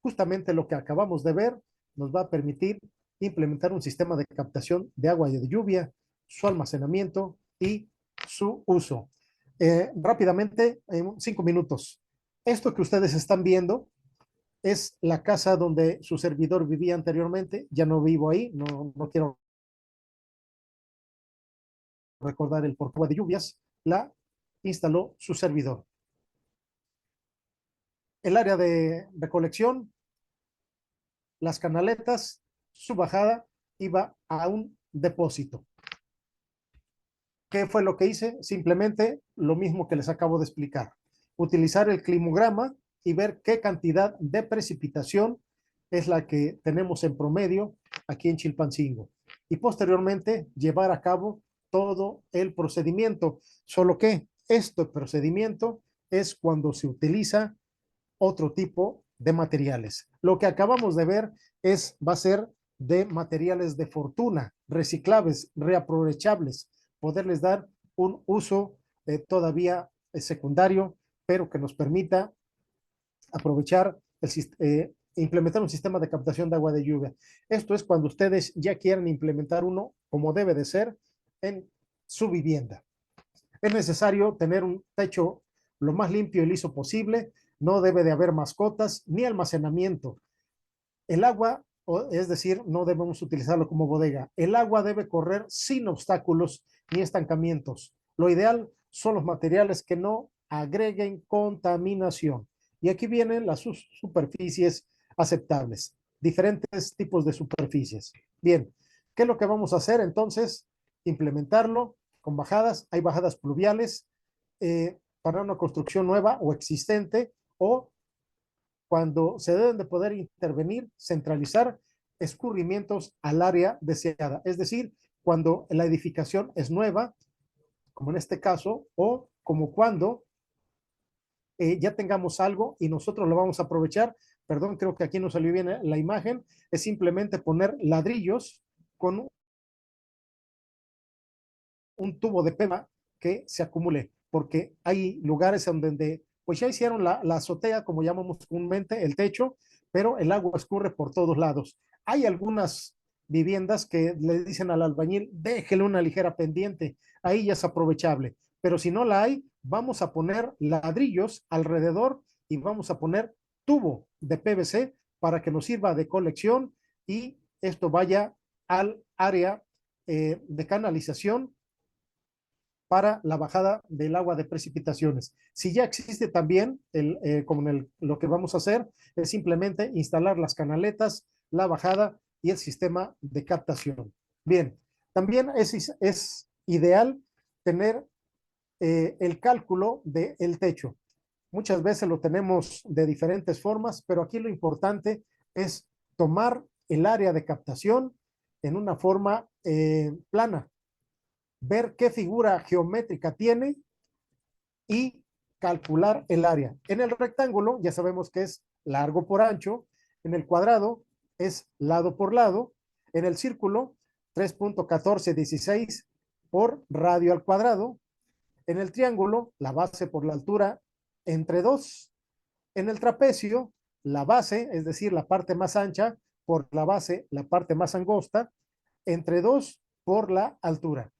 justamente lo que acabamos de ver nos va a permitir implementar un sistema de captación de agua de lluvia, su almacenamiento y su uso. Rápidamente, en 5 minutos. Esto que ustedes están viendo es la casa donde su servidor vivía anteriormente. Ya no vivo ahí, no quiero recordar el porqué de lluvias. La instaló su servidor. El área de recolección, las canaletas, su bajada iba a un depósito. ¿Qué fue lo que hice? Simplemente lo mismo que les acabo de explicar. Utilizar el climograma y ver qué cantidad de precipitación es la que tenemos en promedio aquí en Chilpancingo. Y posteriormente llevar a cabo todo el procedimiento. Solo que este procedimiento es cuando se utiliza otro tipo de materiales. Lo que acabamos de ver va a ser de materiales de fortuna, reciclables, reaprovechables, poderles dar un uso todavía secundario, pero que nos permita aprovechar, implementar un sistema de captación de agua de lluvia. Esto es cuando ustedes ya quieren implementar uno como debe de ser en su vivienda. Es necesario tener un techo lo más limpio y liso posible, no debe de haber mascotas ni almacenamiento. El agua, es decir, no debemos utilizarlo como bodega. El agua debe correr sin obstáculos ni estancamientos. Lo ideal son los materiales que no agreguen contaminación. Y aquí vienen las superficies aceptables, diferentes tipos de superficies. Bien, ¿qué es lo que vamos a hacer entonces? Implementarlo con bajadas. Hay bajadas pluviales para una construcción nueva o existente, o cuando se deben de poder intervenir, centralizar escurrimientos al área deseada. Es decir, cuando la edificación es nueva, como en este caso, o como cuando ya tengamos algo y nosotros lo vamos a aprovechar. Perdón, creo que aquí no salió bien la imagen. Es simplemente poner ladrillos con un tubo de pema que se acumule, porque hay lugares en donde pues ya hicieron la azotea, como llamamos comúnmente, el techo, pero el agua escurre por todos lados. Hay algunas viviendas que le dicen al albañil, déjele una ligera pendiente, ahí ya es aprovechable, pero si no la hay, vamos a poner ladrillos alrededor y vamos a poner tubo de PVC para que nos sirva de colección y esto vaya al área de canalización para la bajada del agua de precipitaciones. Si ya existe también, como lo que vamos a hacer, es simplemente instalar las canaletas, la bajada y el sistema de captación. Bien, también es ideal tener el cálculo del techo. Muchas veces lo tenemos de diferentes formas, pero aquí lo importante es tomar el área de captación en una forma plana, ver qué figura geométrica tiene y calcular el área. En el rectángulo ya sabemos que es largo por ancho, en el cuadrado es lado por lado, en el círculo 3.1416 por radio al cuadrado, en el triángulo la base por la altura entre 2, en el trapecio la base, es decir, la parte más ancha por la base, la parte más angosta, entre 2 por la altura.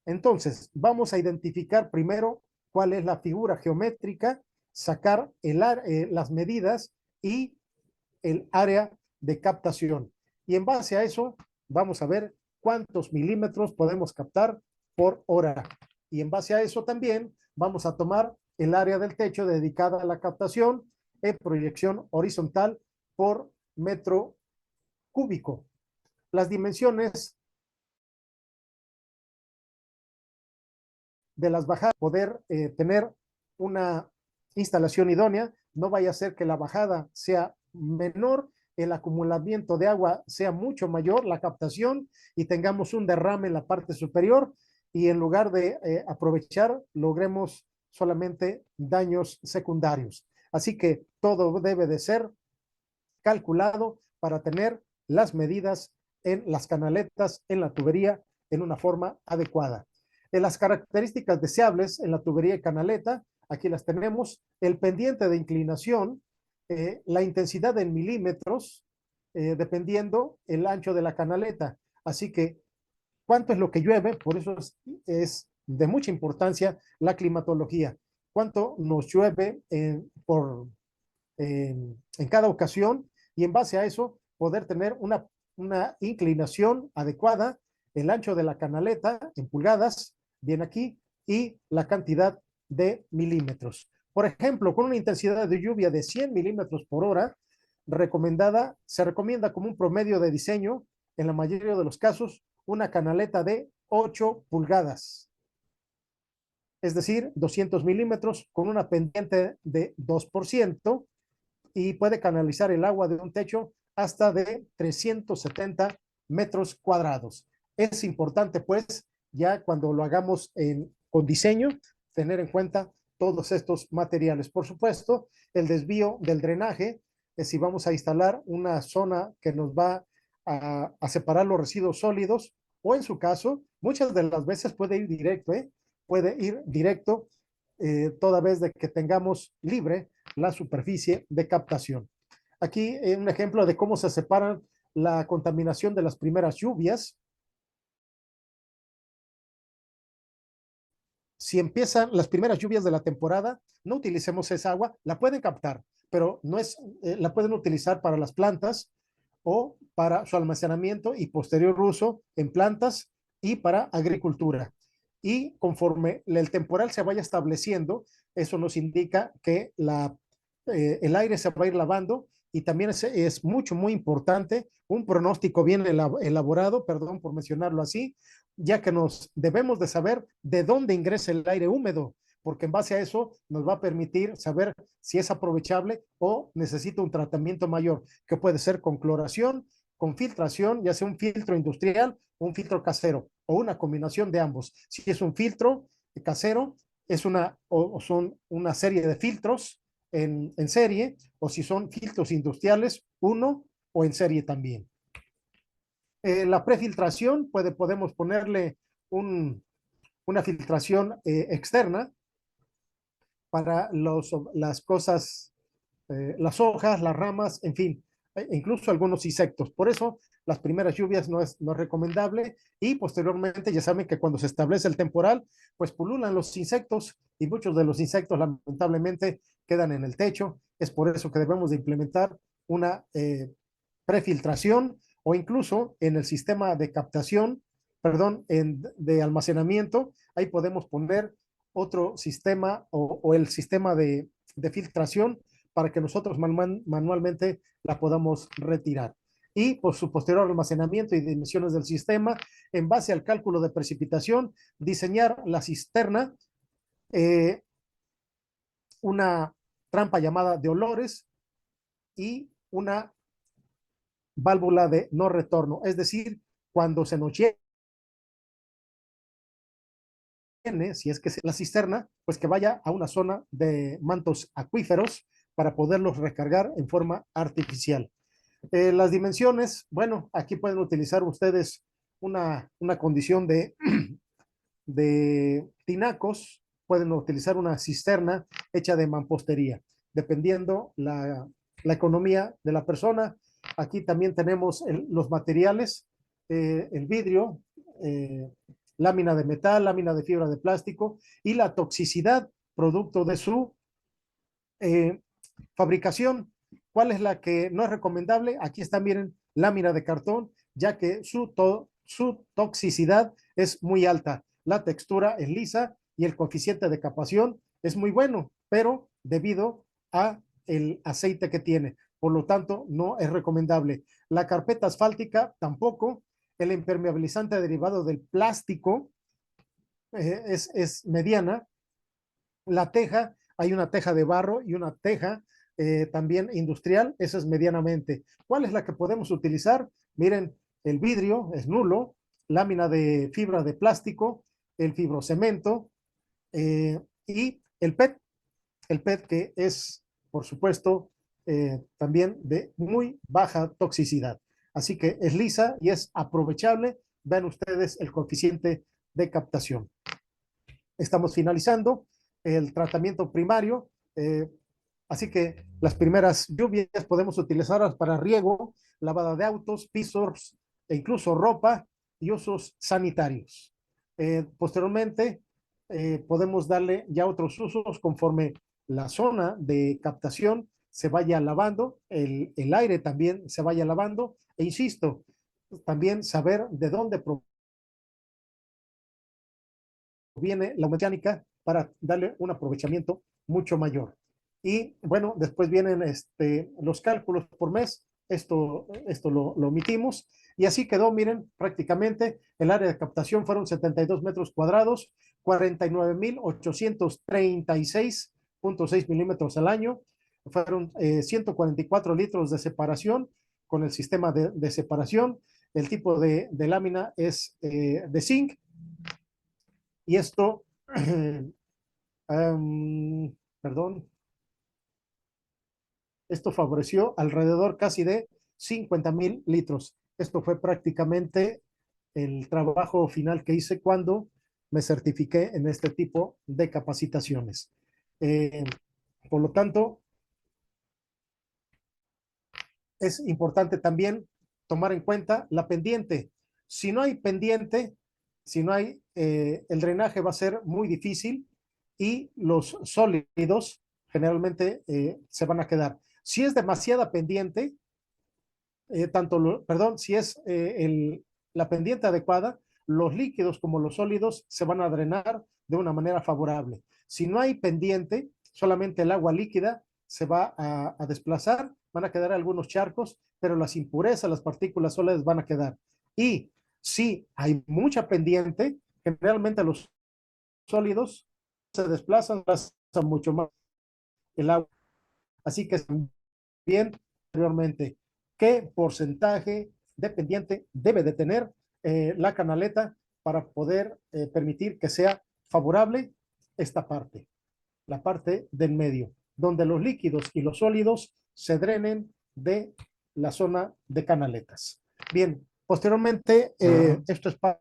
Entonces, vamos a identificar primero cuál es la figura geométrica, sacar las medidas y el área de captación. Y en base a eso, vamos a ver cuántos milímetros podemos captar por hora. Y en base a eso también vamos a tomar el área del techo dedicada a la captación en proyección horizontal por metro cúbico. Las dimensiones de las bajadas, poder tener una instalación idónea, no vaya a ser que la bajada sea menor, el acumulamiento de agua sea mucho mayor, la captación, y tengamos un derrame en la parte superior, y en lugar de aprovechar, logremos solamente daños secundarios. Así que todo debe de ser calculado para tener las medidas en las canaletas, en la tubería, en una forma adecuada. En las características deseables en la tubería y canaleta, aquí las tenemos, el pendiente de inclinación, la intensidad en milímetros, dependiendo el ancho de la canaleta. Así que, ¿cuánto es lo que llueve? Por eso es de mucha importancia la climatología. ¿Cuánto nos llueve en cada ocasión? Y en base a eso, poder tener una inclinación adecuada, el ancho de la canaleta en pulgadas, bien aquí, y la cantidad de milímetros. Por ejemplo, con una intensidad de lluvia de 100 milímetros por hora, se recomienda como un promedio de diseño, en la mayoría de los casos, una canaleta de 8 pulgadas, es decir, 200 milímetros con una pendiente de 2%, y puede canalizar el agua de un techo hasta de 370 metros cuadrados. Es importante, pues, ya cuando lo hagamos con diseño, tener en cuenta todos estos materiales. Por supuesto, el desvío del drenaje, si vamos a instalar una zona que nos va a separar los residuos sólidos, o en su caso, muchas de las veces puede ir directo, puede ir directo, toda vez de que tengamos libre la superficie de captación. Aquí un ejemplo de cómo se separan la contaminación de las primeras lluvias. si empiezan las primeras lluvias de la temporada, no utilicemos esa agua, la pueden captar, pero no es, la pueden utilizar para las plantas o para su almacenamiento y posterior uso en plantas y para agricultura. Y conforme el temporal se vaya estableciendo, eso nos indica que el aire se va a ir lavando y también es mucho, muy importante un pronóstico bien elaborado, perdón por mencionarlo así, ya que nos debemos de saber de dónde ingresa el aire húmedo, porque en base a eso nos va a permitir saber si es aprovechable o necesita un tratamiento mayor, que puede ser con cloración, con filtración, ya sea un filtro industrial o un filtro casero, o una combinación de ambos. Si es un filtro casero, es o son una serie de filtros en serie, o si son filtros industriales, uno o en serie también. La prefiltración, podemos ponerle una filtración externa para las cosas, las hojas, las ramas, en fin, incluso algunos insectos. Por eso, las primeras lluvias no es recomendable y posteriormente ya saben que cuando se establece el temporal, pues pululan los insectos y muchos de los insectos lamentablemente quedan en el techo. Es por eso que debemos de implementar una prefiltración o incluso en el sistema de captación, perdón, de almacenamiento, ahí podemos poner otro sistema o el sistema de filtración para que nosotros manualmente la podamos retirar. Y por su posterior almacenamiento y dimensiones del sistema, en base al cálculo de precipitación, diseñar la cisterna, eh, una trampa llamada de olores y una válvula de no retorno. Es decir, cuando se nos llene, si es que la cisterna, pues que vaya a una zona de mantos acuíferos para poderlos recargar en forma artificial. Las dimensiones, bueno, aquí pueden utilizar ustedes una condición de tinacos, pueden utilizar una cisterna hecha de mampostería, dependiendo la economía de la persona. Aquí también tenemos los materiales, el vidrio, lámina de metal, lámina de fibra de plástico y la toxicidad producto de su eh, fabricación. ¿Cuál es la que no es recomendable? Aquí está, miren, lámina de cartón, ya que su toxicidad es muy alta. La textura es lisa y el coeficiente de capación es muy bueno, pero debido a el aceite que tiene. Por lo tanto, no es recomendable. La carpeta asfáltica tampoco. El impermeabilizante derivado del plástico es mediana. La teja, hay una teja de barro y una teja también industrial, esa es medianamente. ¿Cuál es la que podemos utilizar? Miren, el vidrio es nulo, lámina de fibra de plástico, el fibrocemento y el PET que es, por supuesto, también de muy baja toxicidad. Así que es lisa y es aprovechable. Vean ustedes el coeficiente de captación. Estamos finalizando el tratamiento primario, así que las primeras lluvias podemos utilizarlas para riego, lavada de autos, pisos e incluso ropa y usos sanitarios. Posteriormente, podemos darle ya otros usos conforme la zona de captación se vaya lavando, el aire también se vaya lavando, e insisto, también saber de dónde viene la mecánica para darle un aprovechamiento mucho mayor. Y bueno, después vienen los cálculos por mes, esto lo omitimos, y así quedó, miren, prácticamente el área de captación fueron 72 metros cuadrados, 49,836,6 milímetros al año, fueron 144 litros de separación con el sistema de separación, el tipo de lámina es de zinc, y esto, perdón, esto favoreció alrededor casi de 50,000 litros. Esto fue prácticamente el trabajo final que hice cuando me certifiqué en este tipo de capacitaciones. Eh, por lo tanto, es importante también tomar en cuenta la pendiente. Si no hay pendiente, Si no hay, el drenaje va a ser muy difícil y los sólidos generalmente se van a quedar. Si es demasiada pendiente, perdón, si es la pendiente adecuada, los líquidos como los sólidos se van a drenar de una manera favorable. Si no hay pendiente, solamente el agua líquida se va a desplazar, van a quedar algunos charcos, pero las impurezas, las partículas sólidas van a quedar. Y si hay mucha pendiente, generalmente los sólidos se desplazan mucho más el agua. Así que también anteriormente, ¿qué porcentaje de pendiente debe de tener la canaleta para poder permitir que sea favorable esta parte, la parte del medio, donde los líquidos y los sólidos se drenen de la zona de canaletas? Bien, posteriormente, esto es parte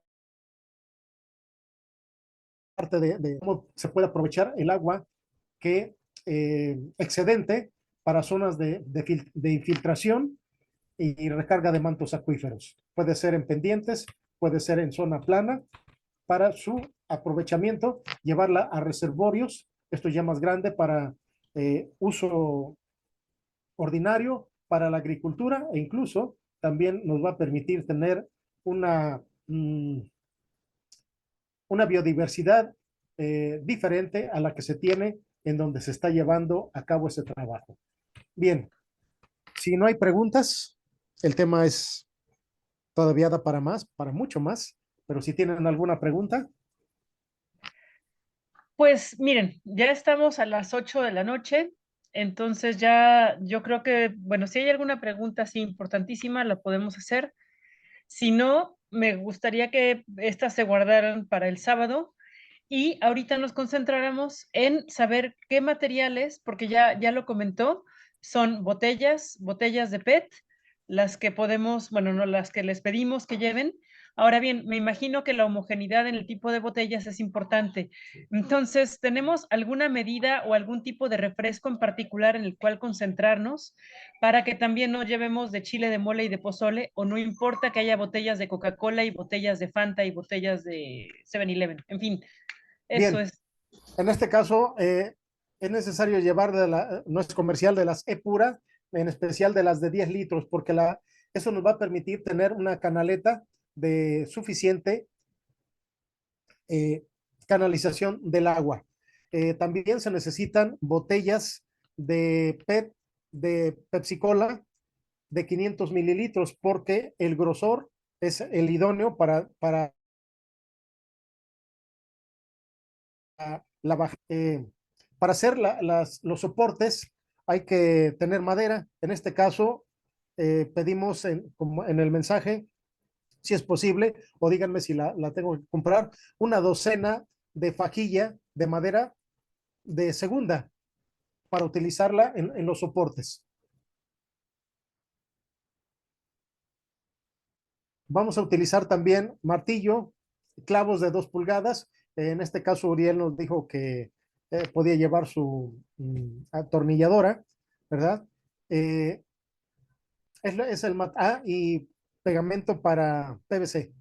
de cómo se puede aprovechar el agua que excedente para zonas de infiltración y recarga de mantos acuíferos. Puede ser en pendientes, puede ser en zona plana, para su aprovechamiento, llevarla a reservorios, esto ya más grande para uso ordinario, para la agricultura, e incluso también nos va a permitir tener una, una biodiversidad diferente a la que se tiene en donde se está llevando a cabo ese trabajo. Bien, si no hay preguntas, el tema es todavía da para más, para mucho más, pero si tienen alguna pregunta. Pues miren, ya estamos a las 8 de la noche, entonces ya yo creo que, bueno, si hay alguna pregunta así importantísima, la podemos hacer. Si no, me gustaría que estas se guardaran para el sábado y ahorita nos concentráramos en saber qué materiales, porque ya lo comentó, son botellas de PET, las que podemos, bueno, no las que les pedimos que lleven. Ahora bien, me imagino que la homogeneidad en el tipo de botellas es importante. Entonces, ¿tenemos alguna medida o algún tipo de refresco en particular en el cual concentrarnos para que también no llevemos de chile, de mole y de pozole, o no importa que haya botellas de Coca-Cola y botellas de Fanta y botellas de 7-Eleven? En fin, eso Bien, es. en este caso es necesario llevar no es comercial, de las E-Pura, en especial de las de 10 litros, porque eso nos va a permitir tener una canaleta de suficiente eh, canalización del agua. También se necesitan botellas de PET, de Pepsi Cola, de 500 mililitros, porque el grosor es el idóneo para hacer los soportes hay que tener madera. En este caso, pedimos como en el mensaje, si es posible, o díganme si la tengo que comprar, una docena de fajilla de madera de segunda para utilizarla en los soportes. Vamos a utilizar también martillo, clavos de 2 pulgadas. En este caso, Uriel nos dijo que podía llevar su atornilladora, ¿verdad? Es y pegamento para PVC.